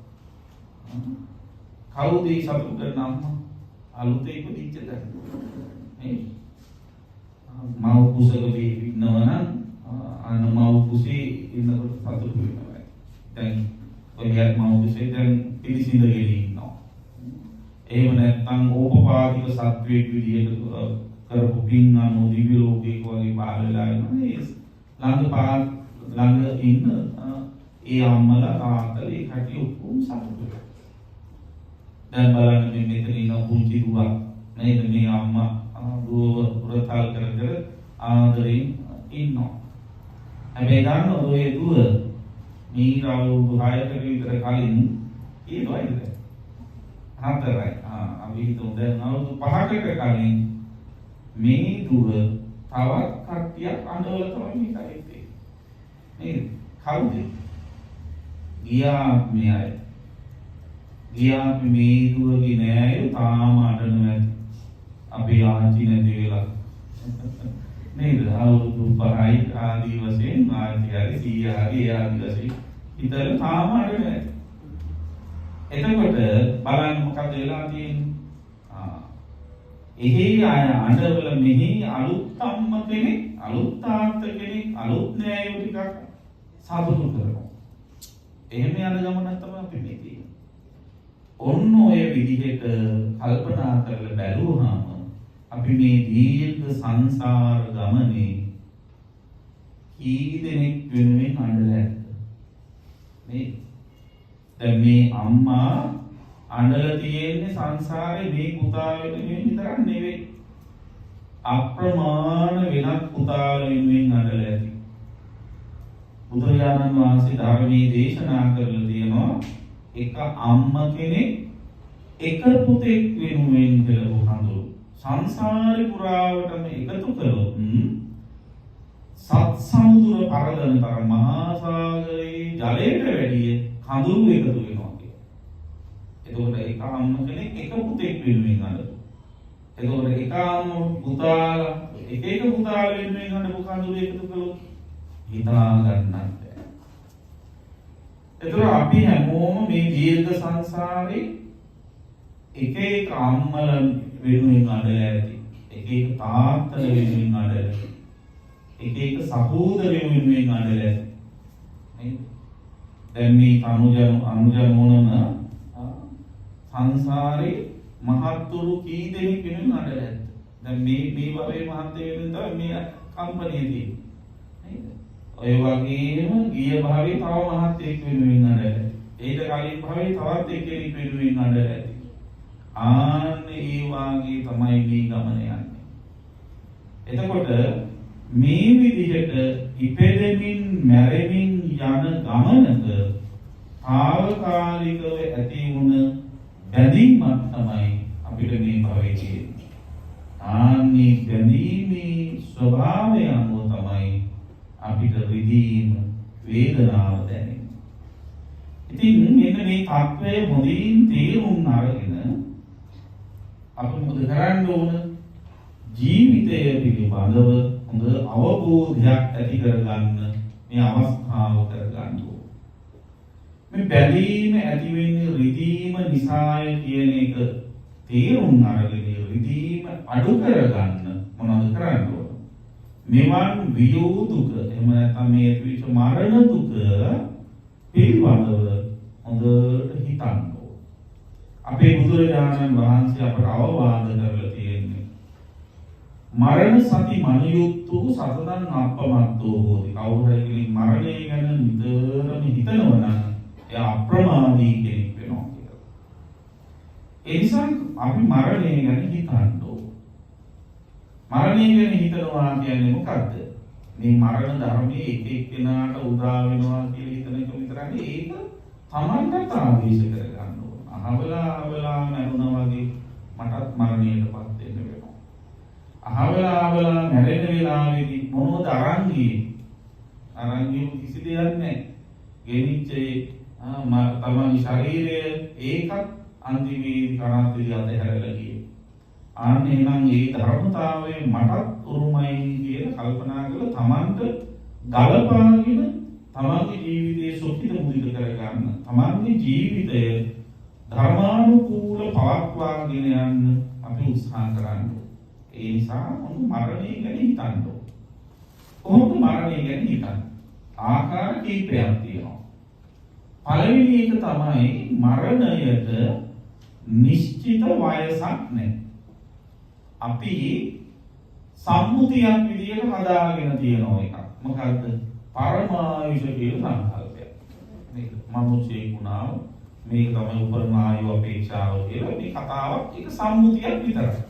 කවුද ඒ සතුටු කරන අම්මා? අලුතේ ඉපදිච්ච දරුවා. නේද? මව් කුසක ඉන්නවනම් අන්න මව් කුසේ ඉන්නකොට සතුටු වෙනවා. දැන් ඔයයන් මව් කුසේ දැන් පිළිසිඳගෙන ඉන්නවා. එහෙම නැත්නම් ඕපපාතික සත්වයේ විදියට කරපු පින් අනු දිව්‍ය ලෝකයක වගේ පහළ වෙලා ඉන්නවා. ළඟ ඉන්න ඒ අම්මලා තාත්තලා ඒ කටි ඔක්කොම සතුටු වෙනවා. දැන් බලන්න මේ මෙතන ඉන්න පුංචි දුවක් නේද මේ අම්මා දුව පුරතල් කර කර ආදරෙන් ඉන්නවා. හැබැයි දන්නවද ඔය දුව මේ අවුරුදු 6කට විතර කලින් ඊළඟ 4යි අපි හිතමු දැන් අවුරුදු 5කට කලින් මේ දුව තවත් කට්ටියක් අඬවල තමයි මේ කයිත්තේ. නේද? කවුද? ගියාත්මයයි. ගියාත්මේ මේ දුවගේ නෑය තාම අඬනවා ඇති. අපි ආච්චි නැති වෙලා. නේද? අවුරුදු 5යි ආදී වශයෙන් ආච්චි හරි සීයා හරි ආදී වශයෙන් ඉතල තාම අඬනවා ඇති. එතකොට බලන්න මොකද වෙලා තියෙන්නේ? එහි අඬවල මෙහි අලුත් අම්ම කෙනෙක්, අලුත් තාත්තා කෙනෙක්, අලුත් නෑයෝ ටිකක් සතුටු කරනවා. එහෙම යන ගමනක් තමයි අපි මේ තියෙන්නේ. ඔන්න ඔය විදිහට කල්පනා කරලා බැලුවාම අපි මේ දීර්ඝ සංසාර ගමනේ කී දෙනෙක් වෙනුවෙන් අඬලා ඇද්ද? මේ දැන් මේ අම්මා අඬලා තියෙන්නේ සංසාරේ මේ පුතා වෙනුවෙන් විතරක් නෙවෙයි. අප්‍රමාණ වෙනත් පුතාල වෙනුවෙන් අඬලා ඇති. බුදුරජාණන් වහන්සේ ධර්මයේ දේශනා කරලා තියෙනවා එක අම්ම කෙනෙක් එක පුතෙක් වෙනුවෙන් පෙළපු කඳුළු සංසාරේ පුරාවටම එකතු කළොත් සත් සමුද්‍ර පරදන තරම් මහා සාගරයේ ජලයට වැඩිය කඳුළු එකතු වෙනවා කියන්නේ. එතකොට එක අම්ම කෙනෙක් එක පුතෙක් වෙනුවෙන් අඬනවා. එතකොට එක අම්ම පුතාලා එක පුතාලා වෙනුවෙන් අඬපු කඳුළු එකතු කළොත් හිතා ගන්නත් බැහැ. එතකොට අපි හැමෝම මේ දීර්ඝ සංසාරේ එක අම්මල වෙනුවෙන් අඬලා ඇති. එක තාත්තල වෙනුවෙන් අඬලා ඇති. එක සහෝදරයෝ වෙනුවෙන් අඬලා ඇති. නේද? දැන් මේ අනුජනෝනම සංසාරේ මහත්තුරු කී දෙනෙක් වෙනුවෙන් අඬලා ඇද්ද? දැන් මේ භවයේ මහත්ය වෙනුවෙන් තමයි මේ කම්පණිය තියෙන්නේ. නේද? ඔය වගේම ගිය භවයේ තව මහත්යෙක් වෙනුවෙන් අඬලා. ඊට කලින් භවයේ තවත් එක්කෙනෙක් වෙනුවෙන් අඬලා ඇති. ආන්න ඒ වාගේ තමයි මේ ගමන යන්නේ. එතකොට මේ විදිහට ඉපදෙමින් මැරෙමින් යන ගමනක తాවකාලිකව ඇති වුණ බැඳීමක් තමයි අපිට මේ භවයේ තියෙන්නේ. ආන්නේ බැඳීමේ ස්වභාවය අනුව තමයි අපිට රිදීම වේදනාව දැනෙන්නේ. ඉතින් මෙන්න මේ තත්වය හොඳින් තේරුම් අරගෙන අපි මොකද කරන්න ඕන? ජීවිතය පිළිබඳව හොඳ අවබෝධයක් ඇති කරගන්න මේ අවස්ථාව කරගන්න ඕන. මේ බැඳීම ඇති වෙන්නේ රිදීම නිසාය කියන එක තේරුම් අරගෙන රිදීම අඩු කරගන්න මොනවද කරන්න ඕන? මෙවන් වියෝ දුක එහෙම නැත්නම් මේ පිට මරණ දුක පිළිබඳව හොඳට හිතන්න ඕන. අපේ බුදුරජාණන් වහන්සේ අපට අවවාද කරලා තියෙන්නේ මරණ සති මනියුත්තු සතතං අප්පමත්තෝ හෝති. කවුරුහරි කෙනෙක් මරණය ගැන නිතරම හිතනවා නම් එයා අප්‍රමාදී කෙනෙක් වෙනවා කියලා. ඒ නිසා අපි මරණය ගැන හිතන්න ඕන. මරණය ගැන හිතනවා කියන්නේ මොකද්ද? මේ මරණ ධර්මයේ එක එක්කෙනාට උදා වෙනවා කියලා හිතන එක විතරනේ. ඒක තමන්ට ආදේශ කරගන්න ඕන. අහවලා මරුණා වගේ මටත් මරණයටපත් වෙන්න වෙනවා. අහවලා මැරෙන වෙලාවේදී මොනවද අරන් ගියේ? අරන් ගිහුව කිසි දෙයක් නැහැ. ගෙනිච්ච තමන්ගේ ශරීරය ඒකත් අන්තිමේදී කනාතේදී අතහැරලා ගියේ. ආන්න එහෙනම් ඒ ධර්මතාවය මටත් උරුමයි කියලා කල්පනා කරලා තමන්ට ගලපාගෙන තමන්ගේ ජීවිතයේ සුඛිත මුදිත කරගන්න. තමන්ගේ ජීවිතය ධර්මානුකූල පවත්වාගෙන යන්න අපි උත්සාහ කරන්න. ඒ නිසා මරණය ගැන හිතන්න. කොහොමද මරණය ගැන හිතන්නේ? ආකාර කීපයක් තියෙනවා. පළවෙනි එක තමයි මරණයට නිශ්චිත වයසක් නැහැ. අපි සම්මුතියක් විදියට හදාගෙන තියෙන එකක්. මොකද්ද? පරමායුෂ කියලා සංකල්පයක්. මේක මනුෂ්‍යයෙක් වුණා මේක තමයි උපරිම ආයු අපේක්ෂාව කියලා මේ කතාවක් එක සම්මුතියක් විතරයි.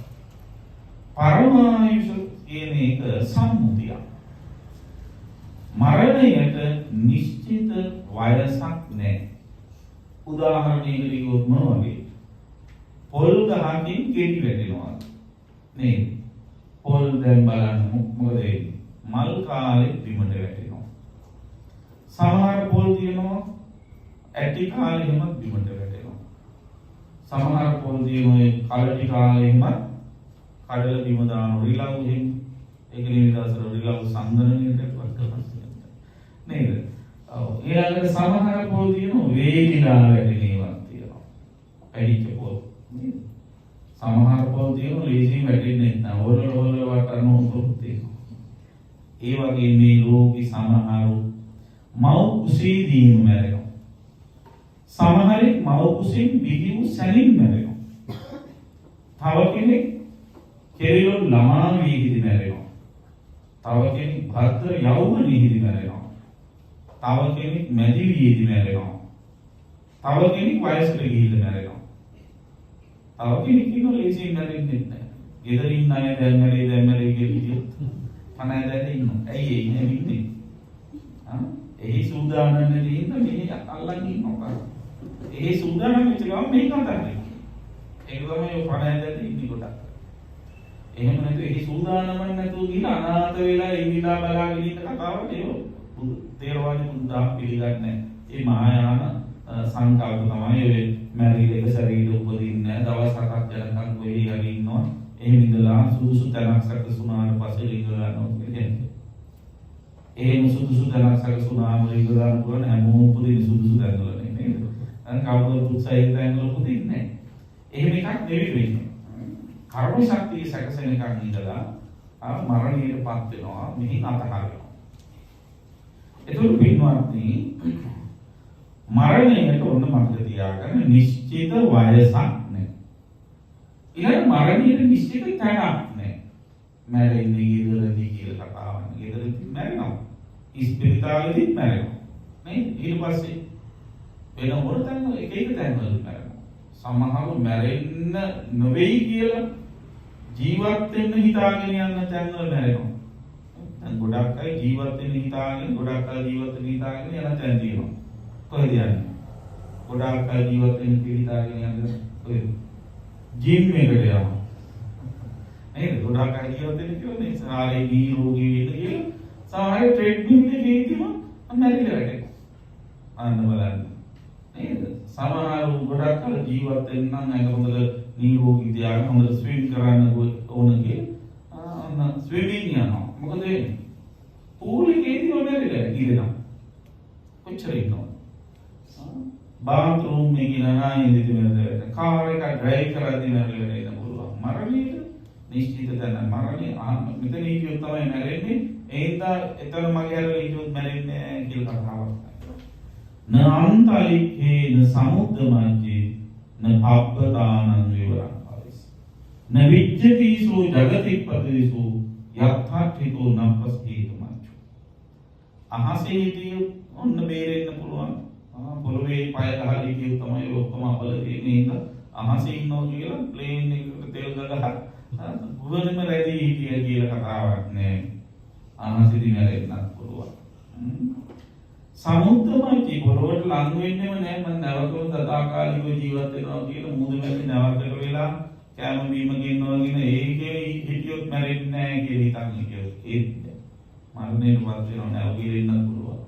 පරමායුෂ කියන එක සම්මුතියක්. මරණයට නිශ්චිත වයසක් නැහැ. උදාහරණයකට කිව්වොත් මොනවද? පොල් ගහකින් ගෙඩි වැටෙනවා. නේද? පොල් දැන් බලන්න මොකද වෙන්නේ? මල් කාලේ බිමට වැටෙනවා. සමහර පොල් තියෙනවා ඇටි කාලෙම බිමට වැටෙනවා. සමහර පොල් තියෙනවා කලටි කාලෙම කඩල බිම දාන රිලව් එහෙම. ඒක නිවිදසර රිලව් සංගණනයට වටකරනවා. නේද? ඔව්. ඊළඟට සමහර පොල් තියෙනවා වේලිලා වැටෙන ඒවා තියෙනවා. පැහිච්ච පොල්. නේද? සමහර පොල් තියෙනවා ලේසියෙන් වැටෙන්නේ නැහැ. ඔරල වටන පොල් තියෙනවා. ඒ වගේ මේ ලෝකේ සමහරු මව් කුසීදීන් මැරෙනවා. සමහරෙක් මව් කුසින් බිහිවු සැනින් මැරෙනවා. තව කෙනෙක් කෙරිලොන් ළමා වීහිදී මැරෙනවා. තව කෙනෙක් භද්‍ර යෞවනයේදී මැරෙනවා. තව කෙනෙක් මැදි වියේදී මැරෙනවා. තව කෙනෙක් වයසට ගිහිල්ලා මැරෙනවා. තව කෙනෙක් ඉන්නෝ ලේසියෙන් මැරෙන්නේ නැහැ. ගෙදරින් අය දැන් මැරෙයි කියලා අනේ දැන් ඉන්නවා. ඇයි ඒ ඉන්නේ? එහි සූදානම් නැති ඉන්න මේ අල්ලන් ඉන්නවා. එහි සූදානම් වෙච්ච ගමන් මේක අතන්නේ. ඒක තමයි පණෑදට ඉන්නේ කොටක්. එහෙම නැතු එහි සූදානම් නැතුව ගිහින් අනාථ වෙලා ඉවිලා බලාගෙන ඉන්න කතාවක් නේ. තේරවාදී බුද්ධා පිළිගන්නේ නැහැ. ඒ මහායාන සංකල්ප තමයි ඔය මැරිලක ශරීර උපදින්නේ දවස් 7ක් යනකම් කොහේ හරි ඉන්නවා. එහෙම ඉඳලා සුදුසු තැනක් සැකසුනාට පස්සේ ලිංග ගන්නවා කියන්නේ. එහෙම සුදුසු තැනක් සැකසුනාම ලිංග ගන්න පුළුවන් හැමෝම උපදින සුදුසු තැන්වල නේද? අර කවුරුත් උත්සාහයෙන් තැන්වල උපදින්නේ නැහැ. එහෙම එකක් නෙවෙයි වෙන්නේ. කර්ම ශක්තිය සැකසෙන එකක් ඉඳලා මරණයටපත් වෙනවා මෙහි අතහරිනවා. එතකොට පින්වත්නි මරණයට ඔන්න මතක තියාගන්න නිශ්චිත වයසක් නැහැ. ඊළඟ මරණයට නිශ්චිත තැනක් නැහැ. මැරෙන්නේ ගෙදරදී කියලා කතාවක්. ගෙදරදී මැරෙනවා. ඉස්පිරිතාලෙදිත් මැරෙනවා. නේ? ඊට පස්සේ වෙන මොන තැන එක තැන්වල මැරෙනවා. සමහරව මැරෙන්න නොවේයි කියලා ජීවත් වෙන්න හිතාගෙන යන තැන්වල මැරෙනවා. දැන් ගොඩක් අය ජීවත් වෙන්න හිතාගෙන ගොඩක් අය ජීවත් වෙන්න හිතාගෙන යන තැන් තියෙනවා. කොහෙද යන්නේ? ගොඩක් අය ජීවත් වෙන්න හිතාගෙන යන්නේ කොහෙද? ජිම් එකට යනවා. නේද? ගොඩක් අය ජීවත් වෙන්න කියන්නේ සාරේ නිරෝගී වෙන්න කියලා සාරේ ට්‍රෙඩ්මිල් එකේ ඉඳීම මැරිලා වැටෙනවා. අන්න බලන්න. නේද? සමහරව ගොඩක් අය ජීවත් වෙන්න නම් ඒක හොඳට නිරෝගී තියාගෙන හොඳට ස්විම් කරන්න ඕන කියලා ස්විමින් යනවා. මොකද වෙන්නේ? පූල් එකේදී මැරිලා ඉඳිනවා. කොච්චර ඉන්නවද? bathroom එකේ නනායේදී මැරෙලා කාර් එක ඩ්‍රයිව් කරද්දී මැරෙලා ඉන්න පුළුවන්. මරණයට නිශ්චිත තැන මරණය මෙතන හිටියොත් තමයි මැරෙන්නේ. එතන මගේ හැරලා හිටියොත් මැරෙන්නේ නැහැ කියලා කතාවක්. නාන්තලිකේන සමුද්දමජ්ජේ න පබ්බදානං විවරං පරිස් න විච්ඡතිසෝ ජගතිප්පතිසෝ යත්ථාඨිතෝ නප්පස්කේතුමච්චු. අහසේ හිටියොත් ඔන්න බේරෙන්න පුළුවන්. පොළවේ පය ගහලා හිටියොත් තමයි ඔක්කොම අපල තියෙන්නේ. ඉන්න අහසේ ඉන්නවා කියලා ප්ලේන් එකකට තෙල් ගහලා ගුවනෙම රැඳී හිටිය කියලා කතාවක් නෑ. අහසේදී මැරෙන්නත් පුළුවන්. සමුද්‍රමයි පොළොවට ලං වෙන්නේම නෑ. මම නැවතුම් සදාකාලිකව ජීවත් වෙනවා කියලා මුහුද මැද නැවතට වෙලා කැම බීම ගෙන්නවා කියන ඒකේ හිටියොත් මැරෙන්නේ නෑ කියලා හිතන් හිටියොත් ඒත් මරණයට පත් වෙනවා නැවගිරෙ ඉන්නත් පුළුවන්.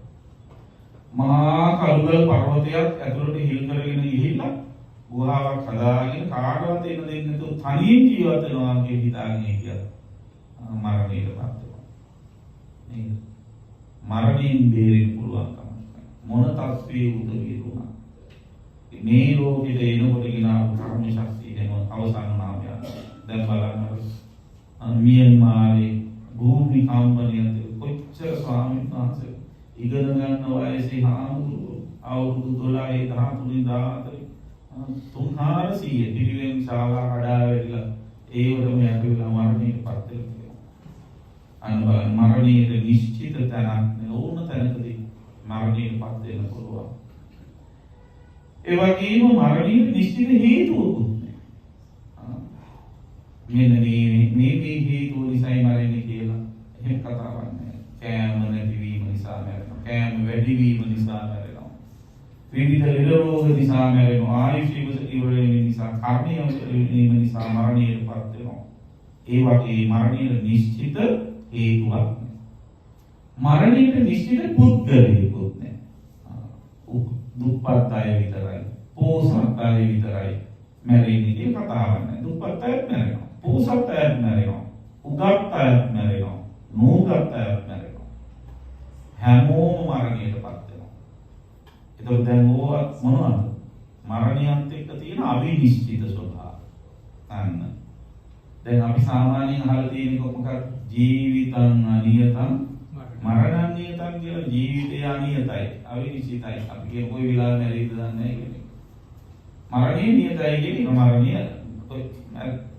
මහා කළුගල පර්වතයක් ඇතුළට හිල් කරගෙන ගිහිල්ලා ගුහාවක් හදාගෙන කාටවත් එන්න දෙන්නේ නැතුව තනියෙන් ජීවත් වෙනවා කියන හිතාගෙන හිටියා. මරණයට පත් වෙනවා. නේද? මරණයෙන් බේරෙන්න පුළුවන් කමක් මොන තත්ත්වයේ උදවිය දුනා. මේ ලෝකෙට එනකොට ගෙනාව කර්ම ශක්තිය එන අවසන් නාමය. දැන් බලන්න මියන්මාරේ භූමි කම්පනයන්ට කොච්චර ස්වාමීන් වහන්සේ ඉගෙන ගන්න වයසේ හාමුදුරුවෝ අවුරුදු 12 13 14 පිරිවෙන් ශාලා කඩා වැටිලා ඒවටම යටවිලා මරණයට පත් වෙනවා. අන්න බලන්න මරණයට නිශ්චිත තැනක් ඕන තැනකදී මරණයට පත් වෙන්න පුළුවන්. ඒ වගේම මරණයට නිශ්චිත හේතුවකුත් නැහැ. මෙන්න මේ හේතුව නිසායි මරන්නේ කියලා එහෙම කතාවක් නැහැ. කෑම නැතිවීම නිසා මැරෙනවා. කෑම වැඩිවීම නිසා මැරෙනවා. විවිධ ලෙඩ රෝග නිසා මැරෙනවා. ආයුෂ ඉවර වීම නිසා, කර්මය වීම නිසා මරණයටපත් වෙනවා. ඒ වගේ මරණයට නිශ්චිත හේතුවක් නැහැ. මරණයට නිශ්චිත පුද්ගලයෙකුත් නැහැ. දුප්පත් අය විතරයි, පොහොසත් අය විතරයි මැරෙන්නේ කියලා කතාවක් නැහැ. දුප්පත් අයත් මැරෙනවා, පොහොසත් අයත් මැරෙනවා, උගත් අයත් මැරෙනවා, නූගත් අයත් මැරෙනවා. හැමෝම මරණයටපත් වෙනවා. ඒතකොට දැන් ඕවා මොනවද? මරණයත් එක්ක තියෙන අවිනිශ්චිත ස්වභාවය. අන්න. දැන් අපි සාමාන්‍යයෙන් අහලා තියෙන මොකක්ද? ජීවිතං අනියතං මරණං නියතං කියලා. ජීවිතය අනියතයි, අවිනිශ්චිතයි. අපි කියන කොයි වෙලාවෙ මැරෙයිද දන්නේ නැහැ කියන්නේ. මරණය නියතයි කියන්නේ මරණය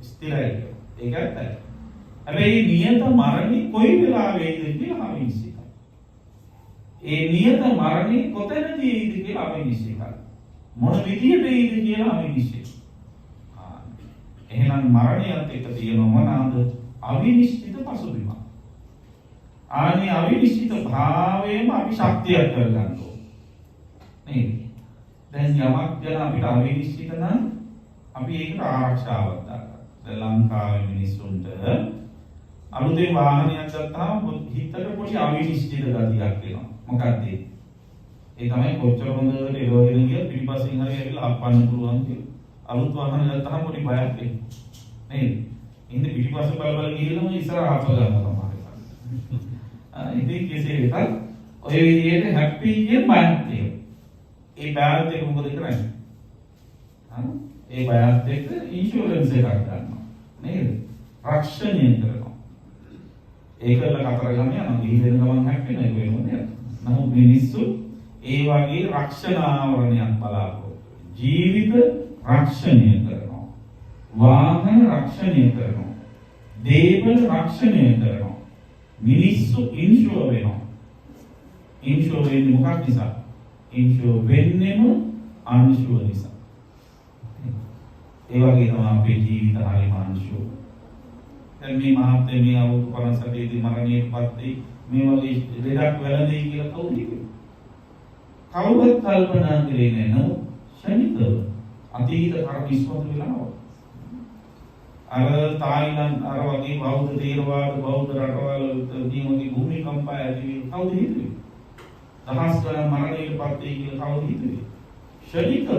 ස්ථිරයි. ඒක ඇත්තයි. හැබැයි නියත මරණය කොයි වෙලාවෙයිද කියලා අවිනිශ්චිතයි. ඒ නියත මරණය කොතැනදීද කියලා අවිනිශ්චිතයි. මොන විදියටද කියලා අවිනිශ්චිතයි. එහෙනම් මරණයත් එක්ක තියෙන මොනවාද? අවිනිශ්චිත පසුබිම. ආනේ අවිනිශ්චිත භාවයම අපි ශක්තියක් කරගන්න ඕනේ. නේද? දැන් යමක් ගැන අපිට අවිනිශ්චිත නම් අපි ඒකට ආරක්ෂාවක් දාගන්නවා. දැන් ලංකාවේ මිනිස්සුන්ට අලුතෙන් වාහනයක් ගත්තාම හිතට පොඩි අවිනිශ්චිත ගතියක් එනවා. මොකක්ද ඒ? ඒ තමයි කොච්චර හොඳට එළවගෙන ගියත් පිටිපස්සෙන් හරි ඇවිල්ලා අප්පන්න පුළුවන් කියලා. අලුත් වාහන ගත්තාම පොඩි බයක් එනවා. නේද? ඉතින් පිටිපස්සේ බල ගිහලා ඉස්සරහ ආප ගන්නවා. ඉතින් කෙසේ වෙතත් ඔය විදිහට හැපි කියන බයක් තියෙනවා. ඒ බයත් එක මොකද කරන්නේ? ඒ බයත් එක්ක ඉන්ෂුරන්ස් එකක් ගන්නවා. නේද? රක්ෂණය කරනවා. ඒකල කතර ගම යනවා. ගිහින් ගමන් හැප්පෙන එක වෙනවද? නමුත් මිනිස්සු ඒ වගේ රක්ෂණ ආවරණයක් බලාපොරොත්තු. ජීවිත රක්ෂණය කරනවා. වාහන රක්ෂණය කරනවා. දේපල රක්ෂණය කරනවා. මිනිස්සු ඉන්ෂුර් වෙනවා. ඉන්ෂුර් වෙන්නේ මොකක් නිසා? ඉන්ෂුර් වෙන්නේම අන්ෂුර් නිසා. ඒ වගේ තමයි අපේ ජීවිත හරිම අන්ෂුර්. දැන් මේ මහත්මයා මේ අවුරුදු 57 දී මරණයටපත් වෙයි මේ වගේ ලෙඩක් වැළඳෙයි කියලා කවුද කිව්වේ? කවුරුත් කල්පනා කරේ නැහැ. නමුත් ශනිකව අතීත කර්ම ඉස්මතු වෙලා අර තායිලන්ත අර වගේ බෞද්ධ තේරවාද බෞද්ධ රටවල් මේ වගේ භූමිකම්පය ඇති වෙන කවුද හිතුවේ? දහස් ගණන් මරණයටපත් වෙයි කියලා කවුද හිතුවේ? ශනිකව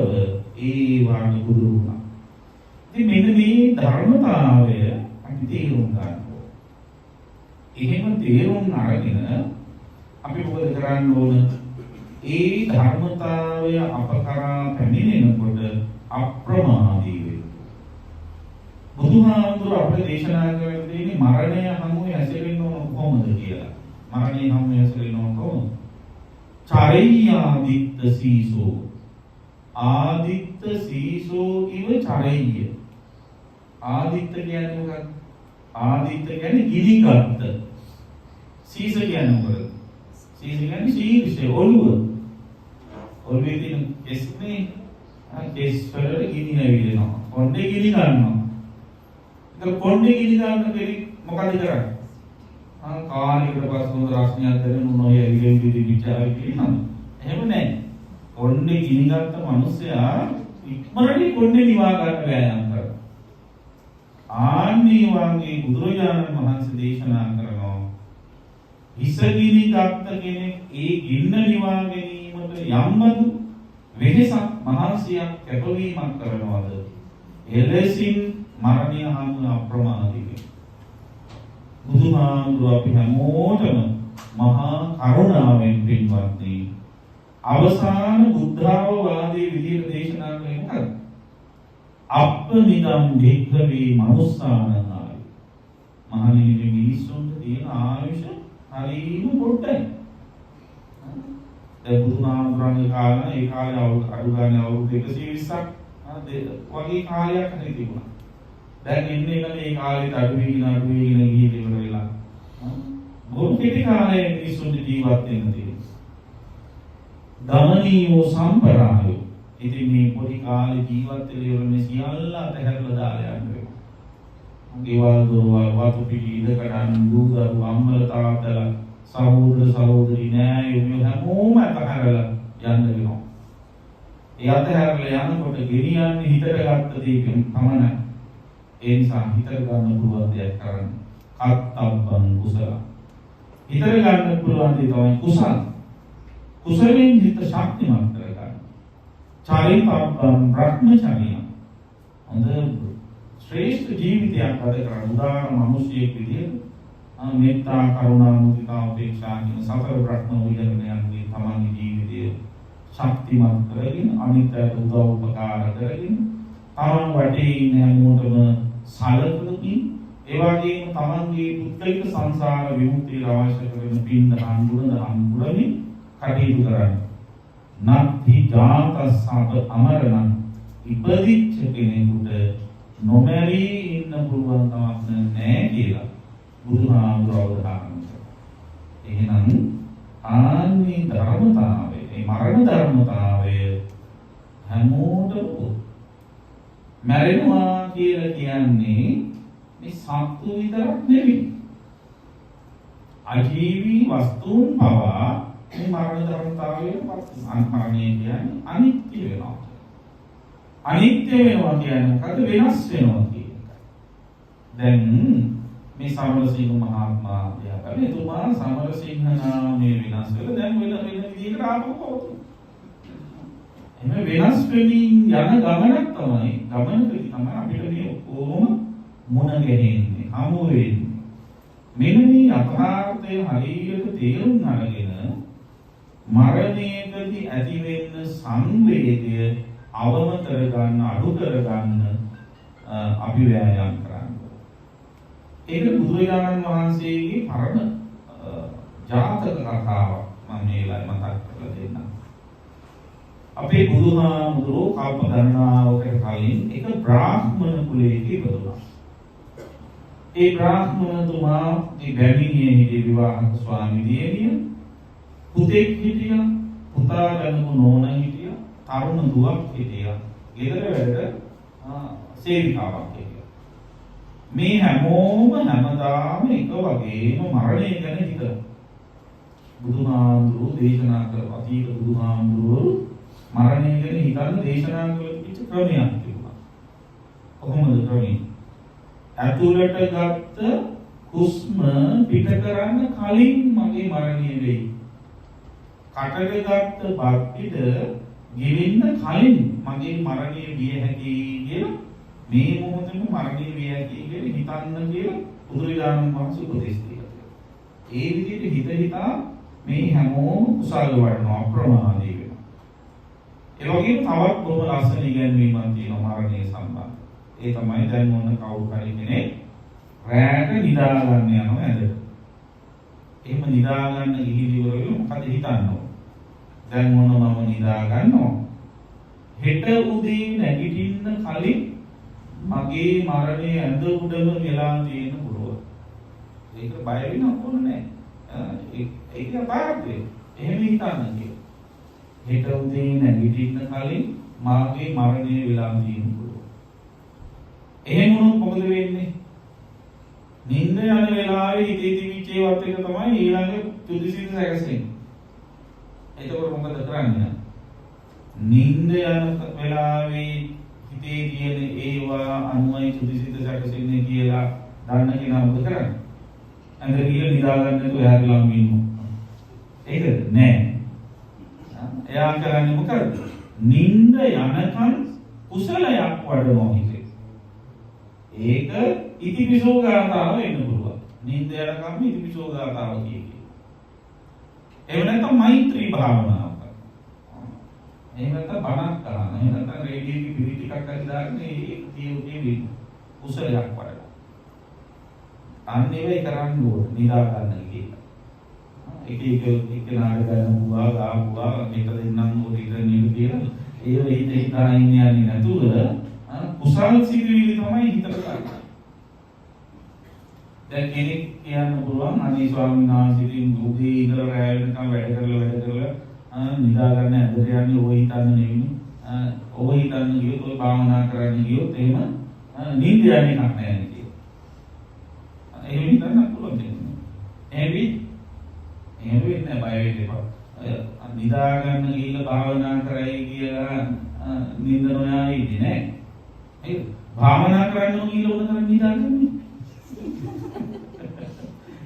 ඒ වාගේ බුදු වුණා. ඉතින් මෙන්න මේ ධර්මතාවය අපි තේරුම් ගන්න ඕනේ. එහෙම තේරුම් අරගෙන අපි මොකද කරන්න ඕන? ඒ ධර්මතාවය අප කරා පැමිණෙනකොට අප්‍රමාදී වෙන්න. බුදුහාමුදුර අපිට දේශනා කරලා තියෙන්නේ මරණය හමුවේ හැසිරෙන්න ඕන කොහොමද කියලා. මරණය හමුවේ හැසිරෙන්න ඕන කොහොමද? චරෙය්‍යාදිත්ත සීසෝ. ආදිත්ත සීසෝ ඉව චරෙය්‍ය. ආදිත්ත කියන්නේ මොකක්ද? ආදිත්ත කියන්නේ ගිනිගත්. සීස කියන්නේ මොකද? සීස කියන්නේ ශීර්ෂය ඔළුව. ඔළුවේ තියෙන කෙස්නේ කෙස් වලට ගිනි නැවිලෙනවා. කොණ්ඩේ ගිනි ගන්නවා. ඒක කොණ්ඩේ ගිනි ගන්න බැරි මොකද කරන්නේ? කාර්යයකට පස්සේ හොඳ රස්නියක් දැනෙන උනෝය ඇවිල්ලා විචාරය කියනවා. එහෙම නැහැ. කොණ්ඩේ ගිනි ගත්ත මිනිස්සයා ඉක්මනට කොණ්ඩේ නිවා ගන්න වෑයම් කරනවා. ආන්නේ වගේ බුදුරජාණන් වහන්සේ දේශනා කරනවා ඉසගිනි ගත්ත කෙනෙක් ඒ ගින්න නිවා ගැනීමට යම්බදු වෙනසක් මහන්සියක් කැපවීමක් කරනවද එලෙසින් මරණය හමු අප්‍රමාදීයි. බුදුහාමුදුරුවෝ අපි හැමෝටම මහා කරුණාවෙන් පින්වත්නි අවසාන බුද්ධාවවාදී විදිහට දේශනා කළේ මොකක්ද? අප්පනිදම් භික්ඛවේ මනුස්සානං. මහණෙනි මිනිසුන්ට තියෙන ආයුෂ හරිම පොඩ්ඩයි. ඒ බුදුහාමුදුරන්ගේ කාලේ ඒ කාලේ අඩු ගන්න අවුරුදු 120ක් වගේ කාලයක් හරි තිබුණා. දැන් ඉන්නේ මේ කාලේ අඩු වෙන ගිහින් වෙලා. බොහෝ කෙටි කාලේ මිනිසුන්ට ජීවත් වෙන්න තියෙනවා. ගමනීයෝ සම්ප්‍රායෝ. ඉතින් මේ පොඩි කාලේ ජීවත් වෙලා මේ සියල්ල අතහැරලා දාලා යනවා. ගෙවල් දොරවල් වතු පිටි ඉදකඩන් දුරු අම්මල තාත්තලා සහෝදර සහෝදරි නෑයෝ හැමෝම අතහැරලා යන්න වෙනවා. ඒ අතහැරලා යනකොට ගෙනියන්නේ හිතට ගත්ත දේකින් පමණයි. ඒ නිසා හිතට ගන්න පුළුවන් දෙයක් කරන්න. කත්තබ්බං කුසල. හිතට ගන්න පුළුවන් දේ තමයි කුසල. කුසලෙන් හිත ශක්තිමත් කරගන්න. චරිතබ්බං බ්‍රහ්මචර්යය. හොඳ ශ්‍රේෂ්ඨ ජීවිතයක් ගත කරන උදාහරණ මිනිසියෙක් විදිහට මෙත්තා කරුණා මුදිතා උපේක්ෂා කියන සතර බ්‍රහ්ම විහරණයන්ගේ තමන්ගේ ජීවිතය ශක්තිමත් කරගෙන අනිත්‍යයට උදව් උපකාර කරගෙන තමන් වටේ ඉන්න හැමෝටම සලකමින් ඒ වගේම තමන්ගේ පුද්ගලික සංසාර විමුක්තිය අවශ්‍ය කරන පින් දහම් ගුණ දහම් පුරමින් කටයුතු කරන්න. නත්ති ජාතස්සබ අමරණං ඉපදිච්ච කෙනෙකුට නොමැරී ඉන්න පුළුවන් කමක් නැහැ කියලා බුදුහාමුදුරුවෝ දහනවා. එහෙනම් ආනි ධර්මතාවය, මේ මරණ ධර්මතාවය හැමෝටම මැරෙනවා කියලා කියන්නේ මේ සත්තු විතරක් නෙවෙයි. අජීවී වස්තුන් පවා මේ මරණ ධර්මතාවයෙන් මරණය කියන්නේ අනිත්‍ය වෙනවා. අනිත්‍ය වෙනවා කියන්නේ මොකද? වෙනස් වෙනවා කියන එක. දැන් මේ සමරසිංහ මහත්මයා කියන්නේ එතුමා සමරසිංහ නාමයේ වෙනස් වෙලා දැන් වෙන විදිහකට ආපහු පවතුන. එහෙනම් වෙනස් වෙමින් යන ගමනක් තමයි ගමනකදී තමයි අපිට මේ ඔක්කොම මුණ ගැහෙන්නේ, හමු වෙන්නේ. මෙන්න මේ යථාර්ථය හරියට තේරුම් අරගෙන මරණයේදී ඇති වෙන්න සංවේගය අවම කරගන්න, අඩු කරගන්න අපි වෑයම් කරන්න. ඒක බුදුරජාණන් වහන්සේගේ පරණ ජාතක කතාවක් මම මේලයි මතක් කරලා දෙන්නම්. අපේ බුදුහාමුදුරුවෝ කල්ප ගණනාවකට කලින් එක බ්‍රාහ්මණ කුලයක ඉපදුණා. ඒ බ්‍රාහ්මණතුමා මේ බැමිණිය හිටිය විවාහක ස්වාමී දියණිය, පුතෙක් හිටියා, පුතා ගන්නු නෝනා හිටියා, තරුණ දුවක් හිටියා. ගෙදර වැඩ සේවිකාවක් හිටියා. මේ හැමෝම හැමදාම එක වගේම මරණය ගැන හිතලා. බුදුහාමුදුරුවෝ දේශනා කළ අතීත බුදුහාමුදුරුවෝ මරණය ගැන හිතන දේශනා කළ ක්‍රමයක් තිබුණා. කොහොමද ක්‍රමය? ඇතුළට ගත්ත හුස්ම පිට කරන්න කලින් මගේ මරණය වෙයි. කටට ගත්ත බත් පිට ගෙවෙන්න කලින් මගේ මරණය විය හැකියි කියලා මේ මොහොතේම මරණය විය හැකියි කියලා හිතන්න කියලා බුදුරජාණන් වහන්සේ උපදෙස් දීලා. ඒ විදිහට හිතා මේ හැමෝම කුසල වඩනවා, අප්‍රමාදී වෙනවා. ඒ වගේම තවත් බොහොම ලස්සන ඉගැන්වීමක් තියෙනවා මරණය සම්බන්ධ. ඒ තමයි දැන් මොන කවුරු හරි කෙනෙක් රැට නිදා ගන්න යනවා ඇඳට. එහෙම නිදා ගන්න ගිහිලිවල මොකද හිතන්නේ? දැන් මොන මම නිදා ගන්නවා. හෙට උදේ නැගිටින්න කලින් මගේ මරණය ඇඳ උඩම වෙලා තියෙන පුළුවන්. ඒක බය වෙන්න ඕනේ නැහැ. ඒක බාරක් එහෙම හිතන්න කියලා. හෙට උදේ නැගිටින්න කලින් මාගේ මරණය වෙලා තියෙන පුළුවන්. එහෙම වුණොත් මොකද වෙන්නේ? නිින්ද යන වෙලාවේ හිතේ තිබිච්ච ඒවත් එක තමයි ඊළඟ තුදිසිත සැකසෙන්නේ. එතකොට මොකද කරන්නේ? නිින්ද යන වෙලාවේ හිතේ තියෙන ඒවා අනුයි තුදිසිත සැකසෙන්නේ කියලා දන්න කෙනා මොකද කරන්නේ? ඇඟ ගිහලා නිදා ගන්න නැතුව එයාට ළඟ ඉන්නවා. ඒකද නෑ. එයා කරන්නේ මොකද? නිින්ද යනකම් කුසලයක් වඩනවා හිතේ. ඒක ඉතිපිසෝ ගාතාව වෙන්න පුළුවන්. නිින්ද යනකම් ඉතිපිසෝ ගාතාව කියන්නේ. එහෙම නැත්නම් මෛත්‍රී භාවනාව කරනවා. එහෙම නැත්නම් බණක් කරනවා. එහෙම නැත්නම් රේඩියෝගේ පිළි ටිකක් හරි දාගෙන ඒ කියුවේ කුසලයක් වඩනවා. අන්නේ කරන්න ඕන නිදා ගන්න කියලා. එක නාඩ කරනවා ගාපුවා මේක දෙන්නම් ඕක ඉතින් කියලා ඒ වෙයිද හිතා ඉන්නේ නැතුව කුසල් සිදුවිලි තමයි හිතට ගන්න. දැන් කෙනෙක් කියන්න පුළුවන් අනේ ස්වාමීන් වහන්සේ ඉතින් උදේ ඉඳලා රැය වෙනකම් වැඩ කරලා නිදා ගන්න ඇදලා යන්නේ ඔය හිතන්න නෙවෙයි. ඔය හිතන්න ගියොත් ඔය භාවනා කරන්න ගියොත් එහෙම නිින්ද යන්නේ නැහැ නේද? එහෙම හිතන්න පුළුවන් දෙයක්. එහෙම වෙන්නේ බය වෙන්න එපා. නිදා ගන්න ගිහිල්ලා භාවනා කරයි කියලා නිින්ද නොයා ඉන්නේ නැහැ. ඒක භාවනා කරන්න ගිහිල්ලා උන කරන් නිදා ගන්නේ.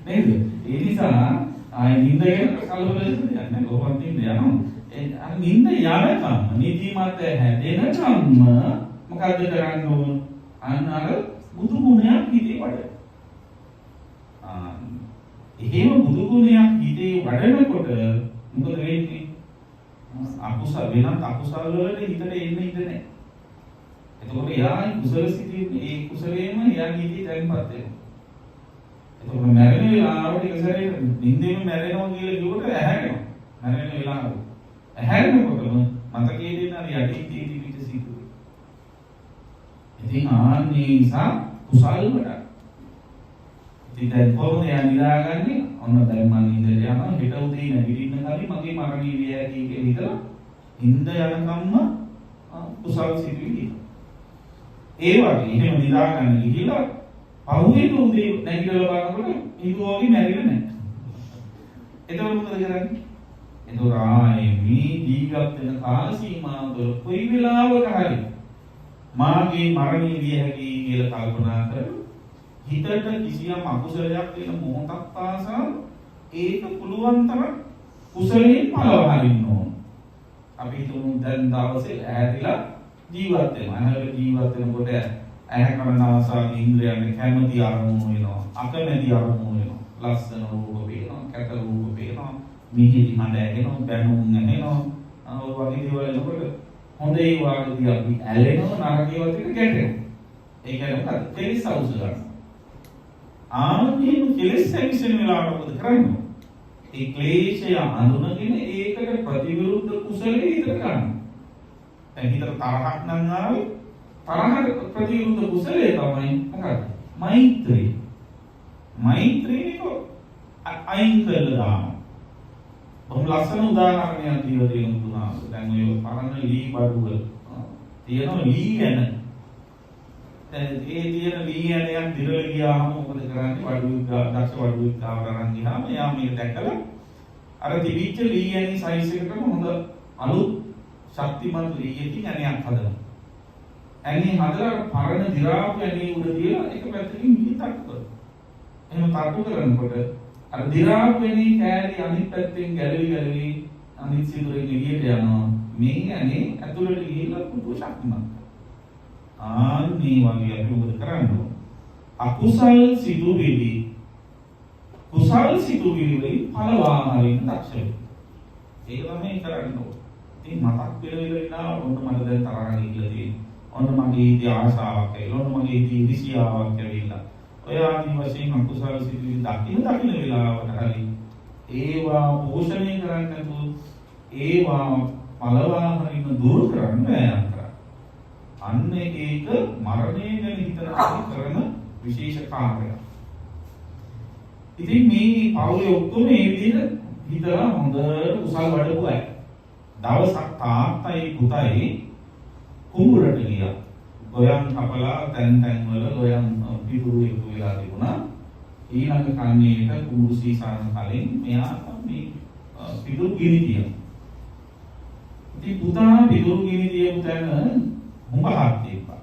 නේද? ඒ නිසා ආයි නිින්ද ගැන කලබල වෙන්නේ නැහැ. කොහොමද නිින්ද යනවා? ඒ අර නිින්ද යනකම් නිදිමත හැදෙනකම් මොකද්ද කරන්න ඕන? අන්න අර බුදු ගුණයක් හිතේ වඩ. එහෙම බුදු ගුණයක් හිතේ වඩනකොට මොකද වෙන්නේ? අකුසල වෙනත් අකුසල වලට හිතට එන්න ඉඩ නැහැ. එතකොට එයා කුසල සිතින් ඒ කුසලේම එයාගේ හිතේ තැන්පත් වෙනවා. එතකොට මැරෙන වෙලාවට එක සැරේට නිින්දෙම මැරෙනවා කියලා කිව්වට ඇහැරෙනවා. මැරෙන වෙලාවට. ඇහැරෙනකොටම මතකයේ දෙන අර යටින් තියෙන පිට සිදුවේ. ඉතින් ආන්නේ නිසා කුසල වඩා ඉතින් දැන් කොහොමද යා නිදාගන්නේ? ඔන්න දැන් මම නිදට යනවා. හෙට උදේ නැගිටින්න කලින් මගේ මරණීය වියැටි කියලා හිතලා නිින්ද යනකම්ම කුසල් සිදුවිලි. ඒ වගේ එහෙම නිදාගන්න ගිහිලා පහුවෙන උදේ නැගිටලා බලනකොට හිතුවෝගේ මැරිලා නැහැ. එතකොට මොකද කරන්නේ? එතකොට ආයේ මේ දීගත් වෙන කාල සීමාව තුළ කොයි වෙලාවක හරි මාගේ මරණීය වියැටි කියලා කල්පනා කරලා හිතට කිසියම් අකුසලයක් වෙන මොහොතක් පාසා ඒක පුළුවන් තරම් කුසලයෙන් පළවහරින්න ඕන. අපි හිතමු දැන් දවසේ ඈතිලා ජීවත් වෙනවා. අහවල ජීවත් වෙනකොට ඇහැ කන නාසය ඉන්ද්‍රයන් කැමැති අරමුණු වෙනවා. අකමැති අරමුණු වෙනවා. ලස්සන රූප පේනවා, කැත රූප පේනවා, මිහිරි හඬ ඇහෙනවා, බැනුම් ඇහෙනවා. ඔය වගේ දේවල් එනකොට හොඳ ඒ වාගදී අපි ඇලෙනවා, නරක ඒවාත් එක්ක ගැටෙනවා. ඒ කියන්නේ මොකද? කෙලිස් අවශ්‍යයි. ආන්දීම කෙලෙස් ඇවිස්සෙන වෙලාවට මොකද කරන්නේ? ඒ ක්ලේශය අඳුනගෙන ඒකට ප්‍රතිවිරුද්ධ කුසලයේ හිතට ගන්න. දැන් හිතට තරහක් නම් ආවේ තරහට ප්‍රතිවිරුද්ධ කුසලයේ තමයි මොකක්ද? මෛත්‍රී. මෛත්‍රීනික අයින් කරලා දානවා. බොහොම ලස්සන උදාහරණයක් දීලා දෙන්නුනා. දැන් ඔය පරණ ලී බඩුවල තියෙන ලී යන ඒ තියෙන ලී යනයක් දිරල ගියාම මොකද කරන්නේ? වඩුවෙක් දක්ෂ වඩුවෙක් ගාවට අරන් ගියාම එයා මේක දැකලා අර තිබිච්ච ලී යනි සයිස් එකටම හොඳ අලුත් ශක්තිමත් ලී යකින් යනයක් හදනවා. ඇනේ හදලා පරණ දි รา පු ඇනේ උඩ තියලා එක පැත්තකින් ගිහින් තට්ටු කරනවා. එහෙම තට්ටු කරනකොට අර දි รา පු ඇනේ කෑලි අනිත් පැත්තෙන් ගැලවි අනිත් සිදුරෙන් එළියට යනවා. මේ ඇනේ ඇතුළට ගිහිල්ලා පුදු ශක්තිමත්. ආන්නේ වගේ අපි මොකද කරන්නේ? අකුසල් සිදුවිලි කුසල් සිදුවිලි වලින් පළවා හරින්න දක්ෂ වෙන්න. ඒක තමයි කරන්න ඕනේ. ඉතින් මතක් වෙලා ඔන්න මට දැන් තරහ ගිහිල්ලා තියෙනවා. ඔන්න මගේ ඉති ආශාවක් ඇවිල්ලා, ඔන්න මගේ ඉති ඉරිසියාවක් ඇවිල්ලා. ඔය ආදී වශයෙන් අකුසල් සිදුවිලි දකින්න වෙලාවට හරි ඒවා පෝෂණය කරන්න නැතුව ඒවා පළවා හරින්න දුරු කරන්න බෑ. අන්න ඒක මරණය ගැන හිතලා කරන විශේෂ කාර්යයක්. ඉතින් මේ පවුලේ ඔක්කොම මේ විදිහට හිතලා හොඳට කුසල් වඩපු අය. දවසක් තාත්තයි පුතයි කුඹුරට ගියා. ගොයන් කපලා තැන් වල ගොයන් පිටුරු එකතු වෙලා තිබුණා. ඊළඟ කන්නේට කුඹුරු සීසාන කලින් මෙයා මේ පිටුරු ගිනි තියනවා. ඉතින් පුතා පිටුරු ගිනි තියපු තැන හුඹහක් තිබ්බා.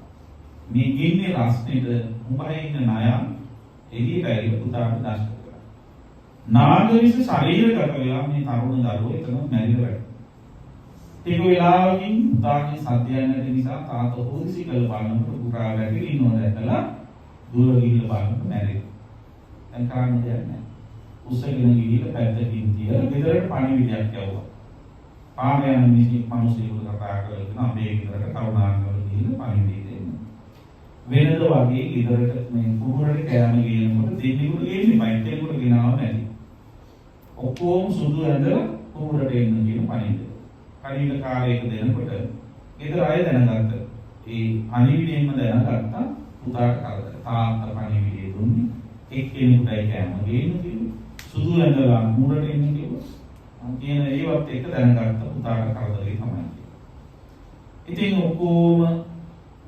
මේ ගින්නේ රස්නෙට හුඹහේ ඉන්න ණය එළියට ඇවිල්ලා පුතාට දෂ්ට කරා. නාගවිස ශරීරගත වෙලා මේ තරුණ දරුවෝ එතන මැරිලා වැටෙනවා. ටික වෙලාවකින් පුතාගේ සද්දයක් නැති නිසා තාත්තා හොදිසි කළ බලනකොට පුතා වැටිලා ඉන්නවා දැකලා දුර ගිහිල්ලා බලනකොට මැරෙනවා. දැන් කරන්න දෙයක් නැහැ. උස්සගෙන ගිහිල්ලා පැත්තකින් තියලා ගෙදරට පණිවිඩයක් යවුවා. පාර යන මිනිස්සුන්ට කතා කරගෙන අපේ ගෙදරට කරුණාකරලා ගිහිල්ලා පණිවිඩය දෙන්න. වෙනද වගේ ගෙදරට මේ කුහුරට කෑම ගේනකොට දෙන්නෙකුට ගේන්නේ බයිටේකට ගෙනාව නැති. ඔක්කොම සුදු ඇඳලා කුහුරට එන්න කියන පණිවිඩය. පණිවිඩ කාර්යයක දෙනකොට ගෙදර අය දැනගත්තා. ඒ පණිවිඩයෙන්ම දැනගත්තා පුතාට කරදර. තාත්තා පණිවිඩය දුන්නේ එක්කෙනෙකුටයි කෑම ගේන්න කිව්වා. සුදු ඇඳලා කුහුරට එන්න කිව්වා. කියන ඒවත් එක දැනගත්ත පුතාට කරදරේ තමයි. ඉතින් ඔක්කොම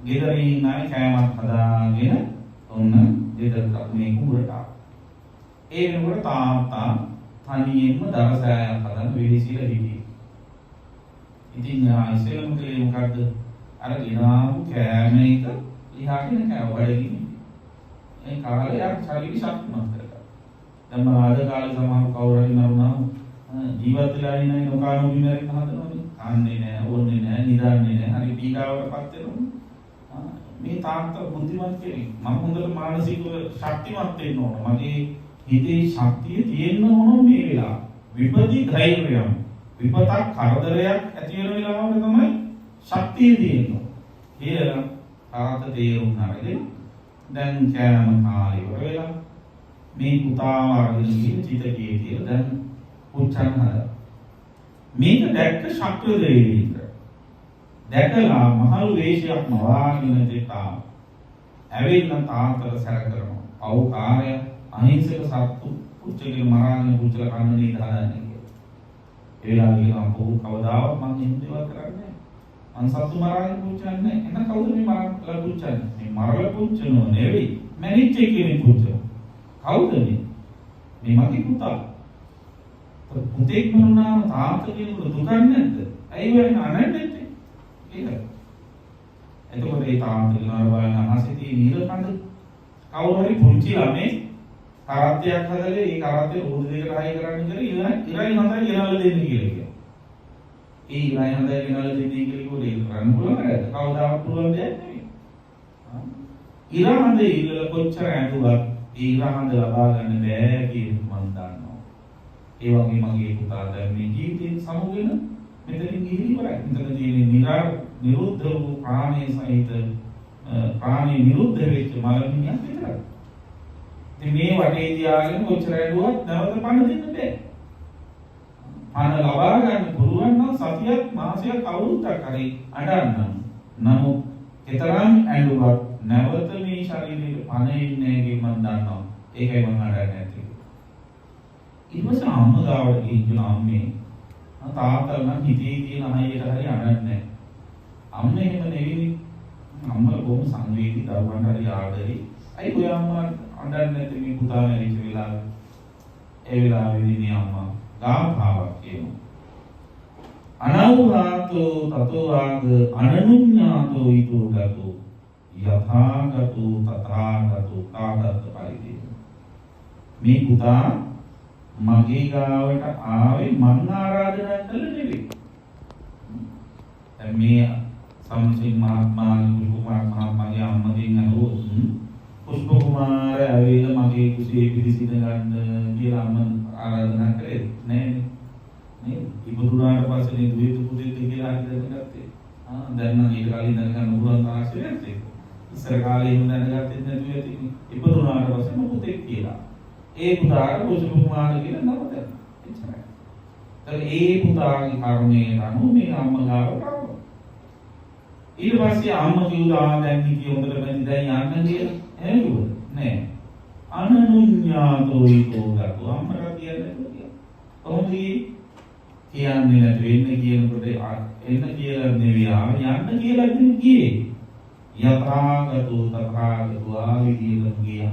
ගෙදරින් ආයි කෑමක් හදාගෙන ඔන්න ගෙදරට මේ කුඹරට ආවා. ඒ වෙනකොට තාත්තා තනියෙන්ම දරසෑයක් හදන්න වෙලිසිලා හිටියේ. ඉතින් ඉස්සෙල්ලම කලේ මොකද්ද? අර ගෙනාවු කෑම එක ඉහාගෙන කෑවඩගිනි. ඒ කාලේ යක් ශරීර ශක්තිමත් කරගත්තා. දැන් මම අද කාලේ සමහර කවුරු හරි මරුණාම ජීවත් වෙලා ඉන්නේ නොකානෝ බිමරින් හදනවනේ. කන්නේ නැහැ, ඕන්නේ නැහැ, නිදාන්නේ නැහැ. හරි පීඩාවටපත් වෙනවා. මේ තාත්තා බුද්ධිමත් කෙනෙක්. මම හොඳට මානසිකව ශක්තිමත් වෙන්න ඕන. මගේ හිතේ ශක්තිය තියෙන්න ඕන මේ වෙලාව. විපති ධෛර්යයම. විපතක් කරදරයක් ඇති වෙන වෙලාවක තමයි ශක්තිය තියෙන්නේ. කියලා තාත්තා තේරුම් අරගෙන දැන් කෑම කාලේ ඉවර වෙලා මේ පුතාව අරගෙන ගිහින් චිතකයේ තියලා දැන් පුච්චන් හදා. මේක දැක්ක ශක්‍ර දෙවියන්ට දැකලා මහලු වේශයක් මවාගෙන තිතා ඇවිල්ලා තාත්තට සැර කරනවා. පෞකාරය අහිංසක සත්තු පුච්චගෙන මරාගෙන පුච්චලා කන්න නේද හදන්නේ කියලා. ඒ වෙලාවේ කියනවා පොහු කවදාවත් මම එහෙම දේවල් කරන්නේ නැහැ. මං සත්තු මරාගෙන පුච්චන්නේ නැහැ. එහෙනම් කවුද මේ මරලා පුච්චන්නේ? මේ මරලා පුච්චනෝ නෙවෙයි. මැනිච්ච කෙනෙක් පුච්චනවා. කවුද මේ? මේ මගේ පුතා. පුතෙක් මරුණාම තාත්තා කෙනෙකුට දුකක් නැද්ද? ඇයි වෙන්නේ අනන්නේ නැත්තේ? ඒක. එතකොට ඒ තාත්තා කෙනාට බලන අහසිතී නීලකඳ කවුරු හරි පුංචි ළමේ කරත්තයක් හදලා ඒ කරත්තේ රෝද දෙකට හයි කරන්න කියලා ඉරයි හඳයි ගෙනල්ලා දෙන්න කියලා කියනවා. ඒ ඉරයි හඳයි ගෙනල්ලා දෙන්නේ කියලා කිව්වොත් ඒක කරන්න පුළුවන් නේද? කවදාවත් පුළුවන් දෙයක් නෙවෙයි. ඉර හඳේ ඉල්ලලා කොච්චර ඇඬුවත් ඒ ඉර හඳ ලබා ගන්න බෑ කියන මම දන්නවා. ඒ වගේ මගේ පුතා දැන් මේ ජීවිතේ සමුගෙන මෙතනින් ගිහින් ඉවරයි. මෙතන තියෙන නිරුද්ධ වූ ප්‍රාණයේ සහිත ප්‍රාණී නිරුද්ධ වෙච්ච මලමිණියක් විතරයි. ඉතින් මේ වටේ තියාගෙන කොච්චර ඇඬුවත් නැවත පණ දෙන්න බෑ. පණ ලබා ගන්න පුළුවන් නම් සතියක් මාසයක් අවුරුද්දක් හරි අඬන්න. නමුත් ඊතරම් ඇඬුවත් නැවත මේ ශරීරෙට පණ එන්නේ නැහැ මම දන්නවා. ඒකයි මම අඬන්නේ නැත්තේ. ඊපස්සේ අම්ම ගාවට ගිහින් අම්මේ තාත්තා නම් හිතේ තියෙන අහයට හරි අඬන්නේ නැහැ. අම්ම එහෙම නෙවෙයි. අම්මලා බොහොම සංවේදී දරුවන්ට හරි ආදරේ. අයි ඔය අම්මා අඬන්නේ නැති මේ පුතා මැරිච්ච වෙලාවේ. ඒ වෙලාවේදී මේ අම්මා ගාථාවක් කියනවා. අනවරාතෝ තතෝ ආග අනනුඤ්ඤාතෝ ඊතෝ ගතෝ යථාගතෝ තථාගතෝ කාගත පරිදේ. මේ පුතා මගේ ගාවට ආවේ මං ආරාධනා කළ නෙවෙයි. දැන් මේ සම්සිංහ මහත්මයාගේ මහත්මයාගේ අම්මගෙන් අහුවොත් පුෂ්ප කුමාර ඇවිල්ලා මගේ කුසියේ පිළිසිඳ ගන්න කියලා අම්ම ආරාධනා කරේ නෑ නේ. ඉබුදුනාට පස්සේ නේ දුවේ පුතෙක් කියලා හිතගත්තේ. දැන් නම් ඊට කලින් දැනගන්න උගුරන් තාක්ෂේ නැත්තේ. ඉස්සර කාලේ එහෙම දැනගත්තේ නැතුව ඇති. ඉබුදුනාට පස්සේ පුතෙක් කියලා. ඒ පුතාට පුෂ්ප කුමාර කියලා නම දැම්මා. එච්චරයි. දැන් ඒ පුතාගේ කර්මයේ අනුව මේ අම්මා ගාවට ආවා. ඊට පස්සේ අම්මා කිව්වා දැන් ඉතින් හොඳට බැඳි දැන් යන්න කියලා. එහෙම කිව්වද? නෑ. අනනුඤ්ඤාතෝ ඊතෝ ගතෝ අම්මලා කියන්නේ කොහොමද කියන්නේ නැතු වෙන්නේ කියනකොට එන්න කියලා නෙවෙයි යන්න කියලා කිව්වේ. යථාගතෝ තථාගතෝ ආවිදීන ගියා.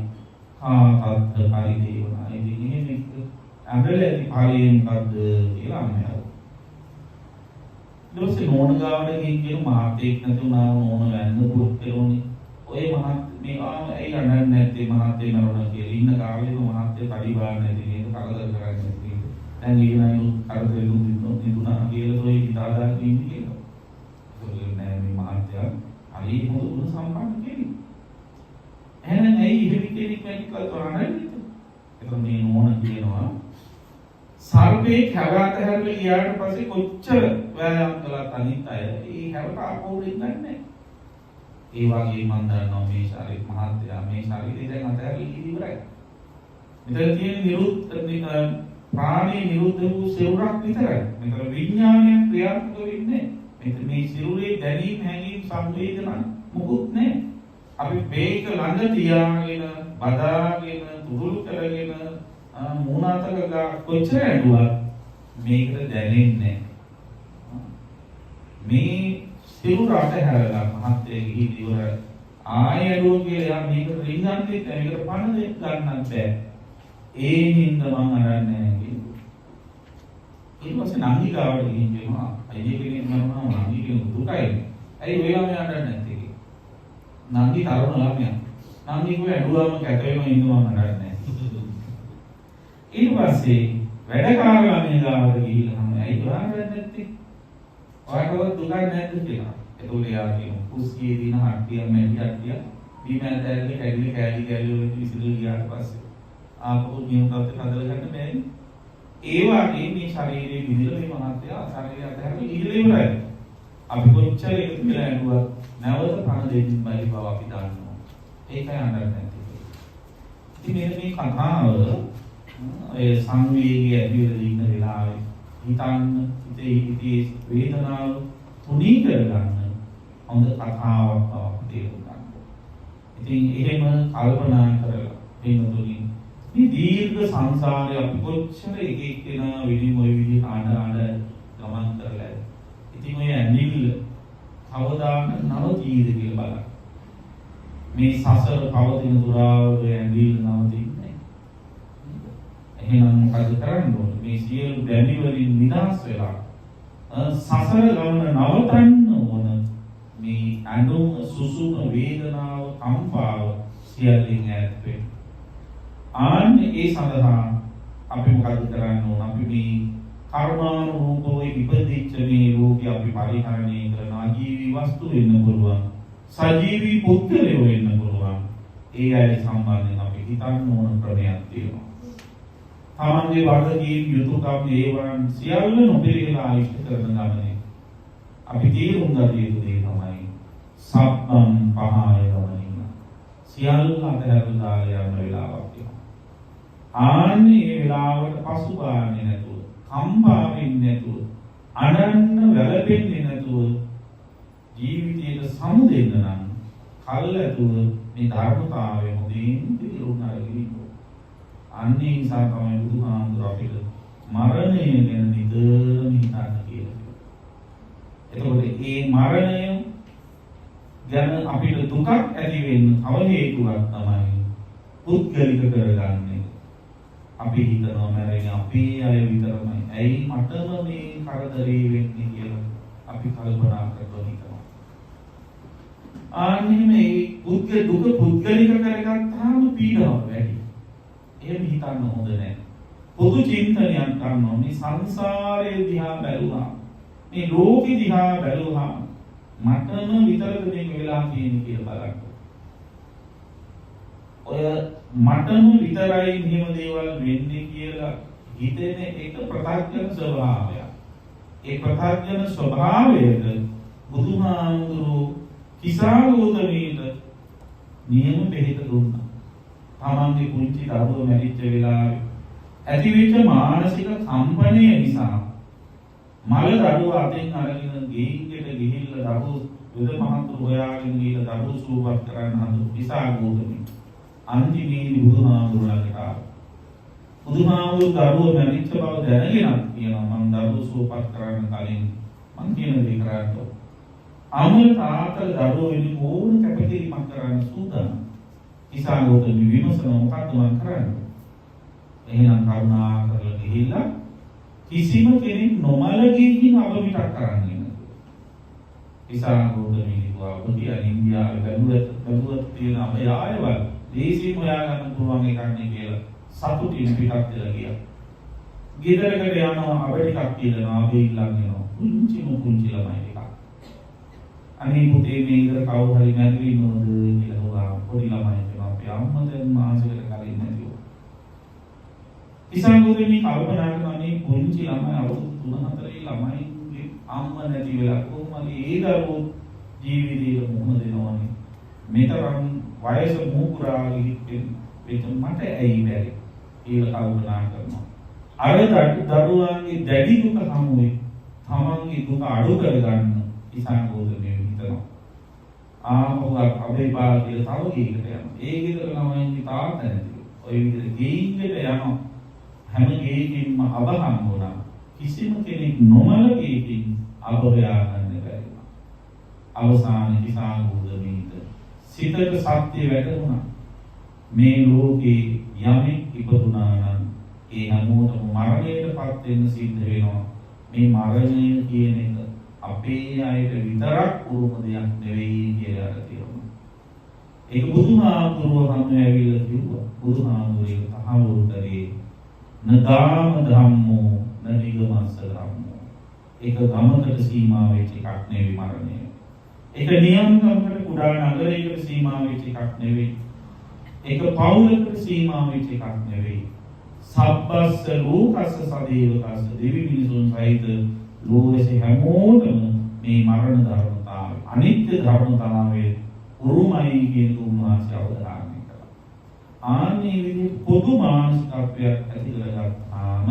කාතත් පරිදේවනා. ඉතින් එහෙම අඟලේ පරියෙන් මොකද්ද කියලා අම්මා. ඊට පස්සේ නෝන ගාවට ගිහින් කියන මාතේක් නැතුණා නෝන වැන්න පුරුක් කෙරුණේ. ඔය මේ ඒ අනන්නේ නැත්තේ මහත්තේ නරන කියලා ඉන්න කාලේම මහත්තේ පඩි බාන්න නැති නේද කරදර කරන්නේ නැති. දැන් ඊනයි කරදරෙලු නිදුනා කියලා ඔය හිතාදාගෙන ඉන්නේ කියලා. ඒක නෑ මේ මහත්තයා හරි හොඳ ගුණ සම්පන්න කෙනෙක්. එහෙනම් ඇයි ඉහිවි කෙනෙක් මෙනිකල් කරන්නේ? ඒක මේ නෝන කියනවා සර්පේ කැරාත හැරලා ගියාට පස්සේ කොච්චර වෑයම් කළත් අනිත් අය ඒ හැවට ආපහු ඉන්නන්නේ නැහැ. ඒ වගේ මම දන්නවා මේ ශරීර මහත්යා මේ ශරීරය දැන් අතහැරලා ඉවරයි. මෙතන තියෙන ප්‍රාණී නිරුද්ධ වූ සෙවුරක් විතරයි. මෙතන විඥානය ක්‍රියාත්මක වෙන්නේ. මෙතන මේ සිරුරේ දැනීම් හැඟීම් සංවේදනා මොකුත් නැහැ. අපි මේක ළඟ තියාගෙන බදාගෙන තුරුළු කරගෙන මොනාතක කොච්චර ඇඬුවත් මේකට දැනෙන්නේ නැහැ. මේ සිරුර අතහැරලා මහත්යේ ගිහින් ඉවර ආය ඇඬුව කියලා මේකට රින්ගන්නෙත් මේකට පණ දෙන්න ගන්නත් බෑ. ඒ හින්දා මං අරන්නේ නැහැ කිව්වා. ඊට පස්සේ නංගි ගාවට ගිහින් කියනවා අයියේ කෙනෙක් මරනවා නංගි කියන දුකයි. ඇයි ඔය ළමයා අඬන්නේ නැත්තේ කියලා. නංගි තරුණ ළමයා. නංගි කිව්වා ඇඬුවාම කැත වෙනවා ඉන්නවා මං අඬන්නේ නැහැ. ඊට පස්සේ වැඩකාර ළමයා ගාවට ගිහිල්ලා මම ඇයි ඔයාලා නැත්තේ? ඔයාලට දුකක් නැද්ද කියලා. ඒතකොට එයා කියනවා කුස්සියේ දින හට්ටිය මැටි හට්ටිය බීමැදැල්ලේ කැඩිලි කැලි කැලි වලින් විසිරලා ගියාට පස්සේ ආපහු නියම තත්ත්වයට හදලා ගන්න බෑනේ. ඒ වගේ මේ ශරීරයේ විදිහට මේ මහත්යා ශරීරය අතහැරලා ඉහිල ඉවරයි. අපි කොච්චර එකතු වෙලා ඇඬුවා නැවත පණ දෙන්න බැරි බව අපි දන්නවා. ඒකයි අඬන්නේ නැත්තේ. ඉතින් මේ කතාව ඒ සංවේගය ඇතිවෙලා ඉන්න වෙලාවේ හිතන්න හිතේ වේදනාව තුනී කරගන්න හොඳ කතාවක් බව තේරුම් ගන්න. ඉතින් එහෙම කල්පනා කරලා වෙනතුලින් මේ දීර්ඝ සංසාරේ අපි කොච්චර එක එක්කෙනා විදිහ ඔය විදිහ ආඩ ගමන් කරලා. ඉතින් ඔය ඇනිල් කවදාක නවතීද කියලා බලන්න. මේ සසර පවතින දුරාව ඇනිල් නවතින්නේ. එහෙනම් මොකද කරන්න ඕනේ? මේ සියලු දැඩි වලින් නිදහස් වෙලා සසර ගමන නවතන්න ඕන. මේ අඳුම සුසුම වේදනාව කම්පාව සියල්ලෙන් ඈත් වෙන්න. ඒ සඳහා අපි මොකද කරන්න ඕන? අපි මේ කර්මානුරූපව විපදිච්ච මේ රෝගී අපි පරිහරණය කරන ආජීවී වස්තු වෙන්න පුළුවන්. සජීවී පුද්ගලයෝ වෙන්න පුළුවන්. ඒ අය සම්බන්ධයෙන් අපි හිතන්න ඕන ක්‍රමයක් තියෙනවා. තමන්ගේ වගකීම් යුතුයකම් ඒවන් සියල්ල නොපිළිවෙලා ආයුෂ කරන ගමනේ අපි තීරුම් ගත යුතු දේ තමයි සබ්බම් පහය ගමනින් සියල්ල අතහැරලා යන වෙලාවක් තියෙනවා. ආන්නේ ඒ වෙලාවට පසුබාන්නේ නැතුව, කම්පා වෙන්නේ නැතුව, අනන්න වැළපෙන්නේ නැතුව ජීවිතයට සමුදෙන්න නම් කල්ැතුව මේ ධර්මතාවය හොඳින් තේරුම් අරගෙන අන්නේ නිසා තමයි බුදුහාමුදුර අපිට මරණය ගැන නිතරම හිතන්න කියලා. එතකොට මේ මරණය ගැන අපිට දුකක් ඇති වෙන්න තව හේතුවක් තමයි පුද්ගලික කරගන්නේ. අපි හිතනවා මරණය අපේ අය විතරමයි. ඇයි මටම මේ කරදරේ වෙන්නේ කියලා අපි කල්පනා කරලා හිතනවා. අන්නේ මේ දුක පුද්ගලික කරගත්තාම පීඩාව වැඩි. එහෙම හිතන්න හොඳ නැහැ. පොදු චින්තනයක් ගන්න ඕනේ. සංසාරයේ දිහා බැලුවා. මේ ලෝකෙ දිහා බැලුවා. මටම විතරද මේක වෙලා තියෙන්නේ කියලා බලන්න. ඔය මටම විතරයි මෙහෙම දේවල් වෙන්නේ කියලා හිතෙන එක ප්‍රත්‍යක්ෂ ස්වභාවයක්. ඒ ප්‍රත්‍යක්ෂ ස්වභාවයට බුදුහාමුදුරු කිසාවෝදමීට නියම බෙහෙත දුන්නා. තමන්ගේ කුංචි දරුවෝ මැරිච්ච වෙලාවේ ඇතිවෙච්ච මානසික කම්පනය නිසා මල දරුවා අතෙන් අරගෙන ගෙයින්කට ගිහිල්ලා දරුවෝ වෙද මහතුරු හොයාගෙන ගිහිල්ලා දරුවෝ සූපත් කරන්න හදපු නිසා ගෝතමී අන්තිමේදී බුදුහාමුදුරුවන්ට ආවා. බුදුහාමුදුරු දරුවෝ මැරිච්ච බව දැනගෙන කියනවා මම දරුවෝ සූපත් කරන්න කලින් මං කියන දේ කරන්න ඕන. අමල තාත්තල දරුවෝ වෙන ඕන කැපකිරීමක් කරන්න සූදානම්. ඉසාගෝතමි විමසන මොකක්ද මම කරන්නේ? එහෙනම් කරුණා කරලා ගිහිල්ලා කිසිම කෙනෙක් නොමල ගිහින් අපමිටක් කරන්නේ නැහැ. ඉසාගෝතමි කිව්වා ඔබ කියන්නේ ඉන්දියාවේ බැලුවත් තියෙන අපේ ආයවල් දේශීය හොයා ගන්න පුළුවන් එකක් නේ කියලා සතුටින් පිටත් වෙලා ගියා. ගෙදරකට යනවා අපේ ටිකක් කියනවා අපේ ඊළඟ එනවා පුංචි ළමයි එකක්. අනේ පුතේ මේ ඉතර කවුරු හරි නැති ඉන්නවද කියලා හොවා පොඩි ළමයි කියනවා අපේ අම්මා දැන් මාසෙකට කලින් නැතිව. ඉස්සංගුදෙනි කල්පනා කරනවා මේ පුංචි ළමයි අවුරුදු 3-4 ළමයි අම්මා නැති වෙලා කොහොමද ඒ දරුවෝ ජීවිතේ මොහොත දෙනවනේ. මෙතරම් වයස මුකුරා ගිහින් මට ඇයි බැරි කියලා කල්පනා කරනවා. අර දරුවාගේ දැඩි දුක සමුවේ තමන්ගේ දුක අඩු කරගන්න ඉසංගෝදනේ හිතනවා. ආපහු අපේ පාර්තිය තව ගේකට යනවා. ඒ ගෙදර ළමයින්ගේ තාත්තා නැතිව. ඔය විදිහට ගේයින්කට යනවා. හැම ගේකින්ම අබහන් වුණා. කිසිම කෙනෙක් නොමල ගේකින් අබ හොයා ගන්න බැරි වුණා. අවසානයේ ඉසංගෝදනේට සිතට සත්‍ය වැටුණා. මේ ලෝකේ යමෙක් ඉපදුනා නම් ඒ හැමෝටම මරණයටපත් වෙන්න සිද්ධ වෙනවා. මේ මරණය කියන එක අපේ අයට විතරක් උරුම දෙයක් නෙවෙයි කියලා තියෙනවා. ඒක බුදුහාමුදුරුවෝ හැම ඇවිල්ලා කිව්වා. බුදුහාමුදුරුවෝ තහවුරු කරේ නදාම ධම්මෝ නනිගමස්ස ධම්මෝ. ඒක ගමකට සීමා වෙච්ච එකක් නෙවෙයි මරණය. ඒක නියමකට කුඩා නගරයකට සීමා වෙච්ච එකක් නෙවෙයි. ඒක පවුලකට සීමා වෙච්ච එකක් නෙවෙයි. සබ්බස්ස ලෝකස්ස සදේවකස්ස දෙවි මිනිසුන් සහිත ලෝකයේ හැමෝටම මේ මරණ ධර්මතාවය අනිත්‍ය ධර්මතාවය උරුමයි කියන උන්වහන්සේ අවධාරණය කළා. ආන්නේ විදිහට පොදු මානසිකත්වයක් ඇති කරගත්තාම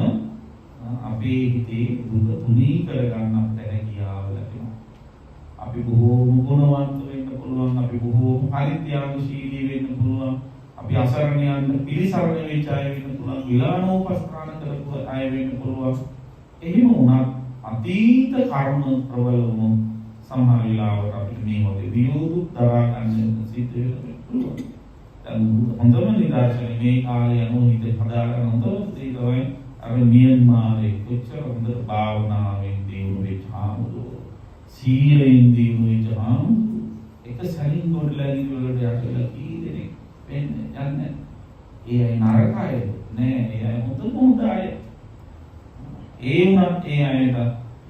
අපේ හිතේ දුක තුනී කරගන්න අපිට හැකියාව ලැබෙනවා. අපි බොහෝම ගුණවන්ත වෙන්න පුළුවන්, අපි බොහෝම පරිත්‍යාගශීලී වෙන්න පුළුවන්. අපි අසරණයන් පිළිසරණ වෙච්ච අය වෙන්න පුළුවන්, විලානෝපස්ථාන කරපු අය වෙන්න පුළුවන්. එහෙම වුණත් අතීත කර්ම ප්‍රබලවම සමහර වෙලාවට අපිට මේ වගේ වියෝදුක් දරා ගන්න සිද්ධ වෙන්න පුළුවන්. දැන් හොඳම නිදර්ශනය මේ කාලේ යනෝ හිත හදාගන්න හොඳම දේ තමයි අර මියන්මාරේ කොච්චර හොඳට භාවනාවෙන් දියුණු වෙච්ච ආමුදෝ සීලෙන් දියුණු වෙච්ච ආමුදෝ එක සැලින් ගොඩලැගි වලට යටලා කී දෙනෙක් යන්නේ ඒ අය නරකයි නෑ ඒ අය හොඳ අය ඒ වුණත් ඒ අයට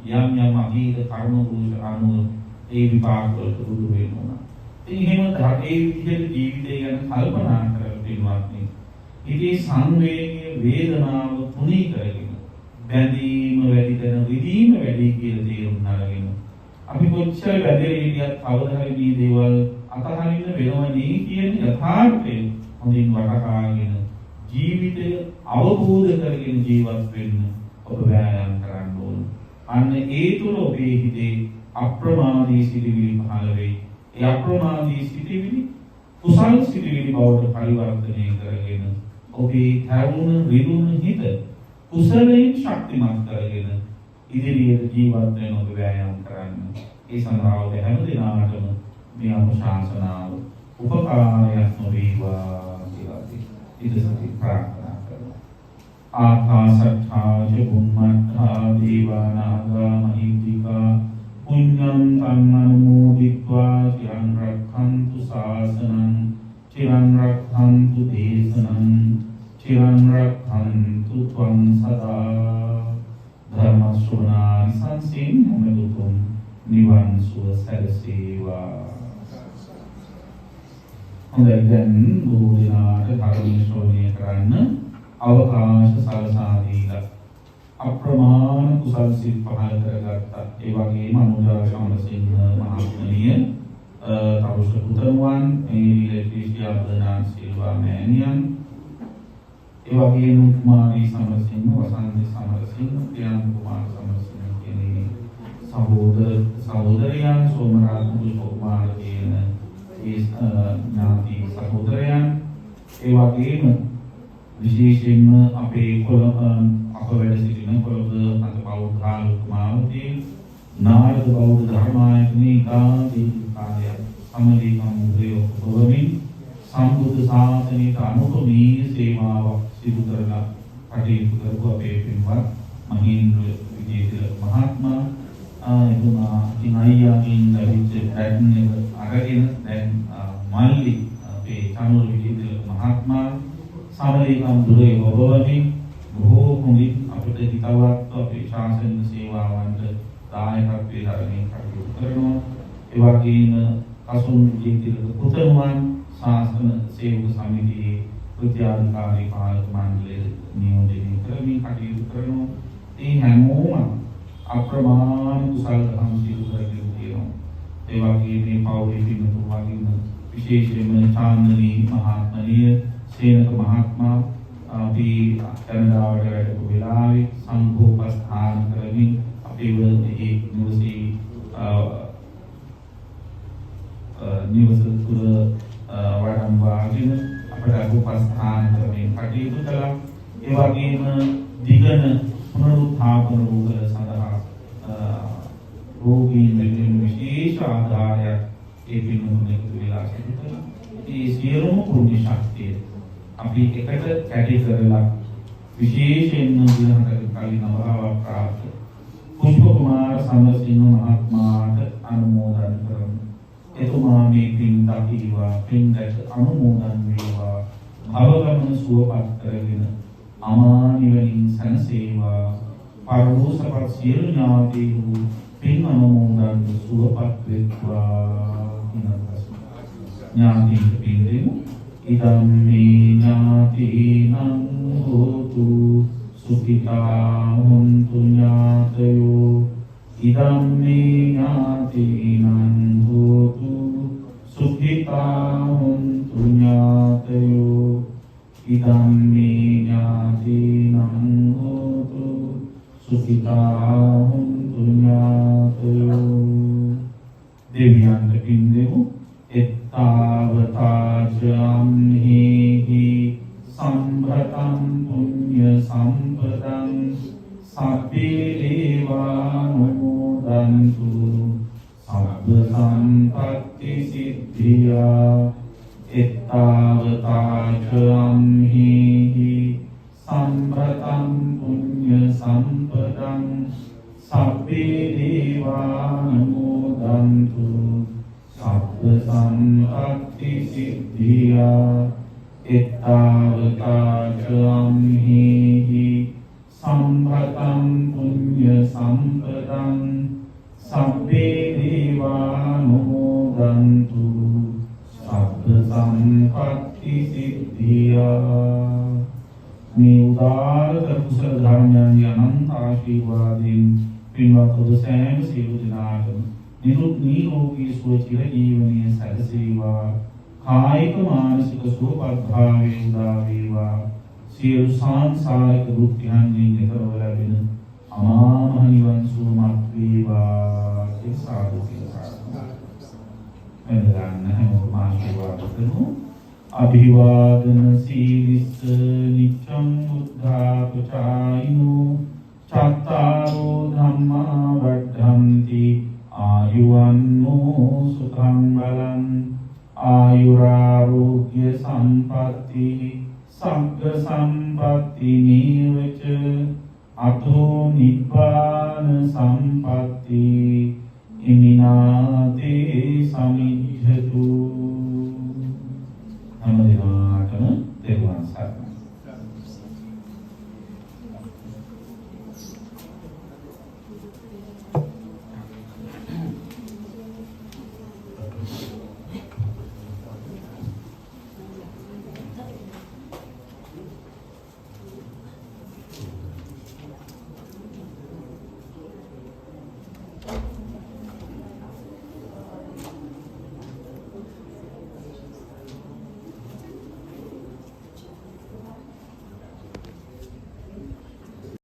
යම් අතීත කර්ම දෝෂ අනුව ඒ විපාක වලට දුරු වෙනවා. ඉතින් එහෙම ඒ විදිහට ජීවිතය ගැන කල්පනා කරලා පින්වත්නි ඉතින් සංවේගයේ වේදනාව තුනී කරගෙන බැඳීම වැඩි කරන විදීම වැඩි කියලා තේරුම් අරගෙන අපි කොච්චර බැඳෙලා හිටියත් කවදා හරි මේ දේවල් අතහරින්න වෙනවනේ කියන යථාර්ථය හොඳින් වටහාගෙන ජීවිතය අවබෝධ කරගෙන ජීවත් වෙන්න ඔබ වෑයම් කරන්න ඕන. අන්න ඒ තුල ඔබේ හිතේ අප්‍රමාදී සිටිවිලි පහළ වෙයි. ඒ අප්‍රමාදී සිටිවිලි කුසල් සිටිවිලි බවට පරිවර්තනය කරගෙන ඔබේ තරුණ රිදුණු හිත කුසලයෙන් ශක්තිමත් කරගෙන ඉදිරියට ජීවත් වෙන්න ඔබ වෑයම් කරන්න. ඒ සඳහා ඔබ හැම දිනකටම මේ අනුශාසනාව උපකාරයක් නොවේවා කියලා ඉදිරියට ප්‍රාර්ථනා කරනවා. ආකාශත්ථා චුම්මත්ථා දීවානාගා මහිද්దికා පුඤ්ඤං අනුමෝදිत्वा චිරං රක්ඛන්තු ශාසනං චිරං රක්ඛන්තු දේශනං චිරං රක්ඛන්තු ත්වං සදා ධර්ම ශ්‍රවණානි සංසින් මොමෙතුම් නිවන් සුව සැලසේවා. හොඳයි දැන් බොහෝ දිනාට ධර්ම ශ්‍රවණය කරන්න අවකාශ සලසා දීලා අප්‍රමාණ කුසල් සිත් පහළ කරගත්තා. ඒ වගේම අනුරාධ සමරසිංහ මහත්මිය තරුෂ පුතණුවන් ලේටිෂියා බර්නාඩ් සිල්වා මෑණියන් ඒ වගේම කුමාරී සමරසිංහ වසන්ත සමරසිංහ ප්‍රියංක කුමාර සමරසිංහ කියන සහෝදරයන් සෝමරාජ කුමාර කියන ඒ ඥාති සහෝදරයන් ඒ වගේම විශේෂයෙන්ම අපේ අප වැඩ සිටින කොළඹ අන්තපෞද්ගල කුමාරදී නාරද බෞද්ධ ධර්මායතනයේ ඉතාදී කාර්යය සම්මේලන මුද්‍රයෝ පොරමින් සම්බුද්ධ ශාසනයට අනුකම්පීය සේවාවක් සිදු කරලා කටයුතු කරපු අපේ පින්වත් මහේන්ද්‍ර විජේතිලක මහත්මයා එතුමා ඉතින් අයියාගෙන් ලැබිච්ච පැටර්න් එක අරගෙන දැන් මල්ලි අපේ චනුර විජේතිලක මහත්මයා සමලේකම් දුරේ ඔබවමින් බොහෝ හොඳින් අපිට හිතවත් අපේ ශාසන සේවාවන්ට දායකත්වයේ ධර්මයෙන් කටයුතු කරනවා. ඒ වගේම කසුන් විජේතිලක පුතණුවන් ශාසන සේවක සමිතියේ ප්‍රතිආධිකාරී පාලක මණ්ඩලය නියෝජනය කරමින් කටයුතු කරනවා. ඒ හැමෝම අප්‍රමාණ කුසල දහම් සිදු කරගෙන තියෙනවා. ඒ වගේම මේ පෞද්ගලික පින්තුන් වගේම විශේෂයෙන්ම චාන්දනී මහත්මනිය සේනක මහත්මයා අපි කැනඩාවට වැඩපු වෙලාවේ සංඝෝපස්ථාන කරමින් අපේ මේ නිවස තුළ වඩම්වාගෙන අපට උපස්ථාන කරමින් කටයුතු කළා. ඒ වගේම දිගන පුනරුත්ථාපන රෝගල සඳහා රෝගීන් වෙනුවෙන් විශේෂ ආධාරයක් ඒ පින්වතුන් එකතු වෙලා සිදු කළා. ඒ සියලුම පුණ්‍ය ශක්තිය අපි එකට කැටි කරලා විශේෂයෙන්ම දිනකට කලින් අවවාවක් ප්‍රාප්ත පුෂ්ප කුමාර සමරසිංහ මහත්මයාට අනුමෝදන් කරමු. එතුමා මේ පින් දකීවා පින් දැක අනුමෝදන් වේවා. භවගමන සුවපත් කරගෙන අමා නිවනින් සැනසේවා. පරලෝසපත් සියලු ඥාතීහු පින් අනුමෝදන් සුවපත් වෙත්වා. ඥාතීන් පින් දෙමු. ඉදම් මේ ඥාතීනං හෝතු සුඛිතා හොන්තු ඥාතයෝ. ඉදම් මේ ඥාතීනං හෝතු සුඛිතා හොන්තු ඥාතයෝ. ඉදම් මේ ඥාතීනං හෝතු සුඛිතා හොන්තු ඥාතයෝ. දෙවියන්ට පින් දෙමු. එත්තාවතාජම්හි සම්භතං පුඤ්ඤ සම්පදං සබ්බේ දේවානුමෝදන්තු සබ්බ සම්පත්ති සිද්ධියා. එත්තාවතාජම්හි සම්භතං පුඤ්ඤ සම්පදං සබ්බේ දේවානුමෝදන්තු සබ්බ සම්පත්ති සිද්ධියා. එත්තාවතාචම්හි සම්භතං පුඤ්ඤ සම්පදං සබ්බේ දේවානුමෝදන්තු සබ්බ සම්පත්ති සිද්ධියා. මේ උදාර කුසල ධර්මයන්ගේ අනන්ත ආශිර්වාදයෙන් පින්වත් ඔබ සෑම සියලු දෙනාටම නිරෝගී සුව චිර ජීවනයේ සැලසේවා. කායික මානසික සුවපත්භාවයේ උදා වේවා. සියලු සංසාරික දුක්ඛයන්ගෙන් එතරව ලැබෙන අමා මහ නිවන් සුවමත් වේවා. ඒ සාදු කියලා. එඳගන්න හැමෝම ආශිර්වාද කරමු. අභිවාදන සීලිස්ස නිච්ඡං උද්ධාපචායිනෝ චත්තාරෝ ධම්මා වඩ්ඩන්ති ආයුවන්නෝ සුඛං බලං ආයුරාෝග්‍ය සම්පatti සග්ග සම්පatti නීවච අතෝ නිබ්බාන සම්පatti ඉමිනාතේ සමිච්ඡතු.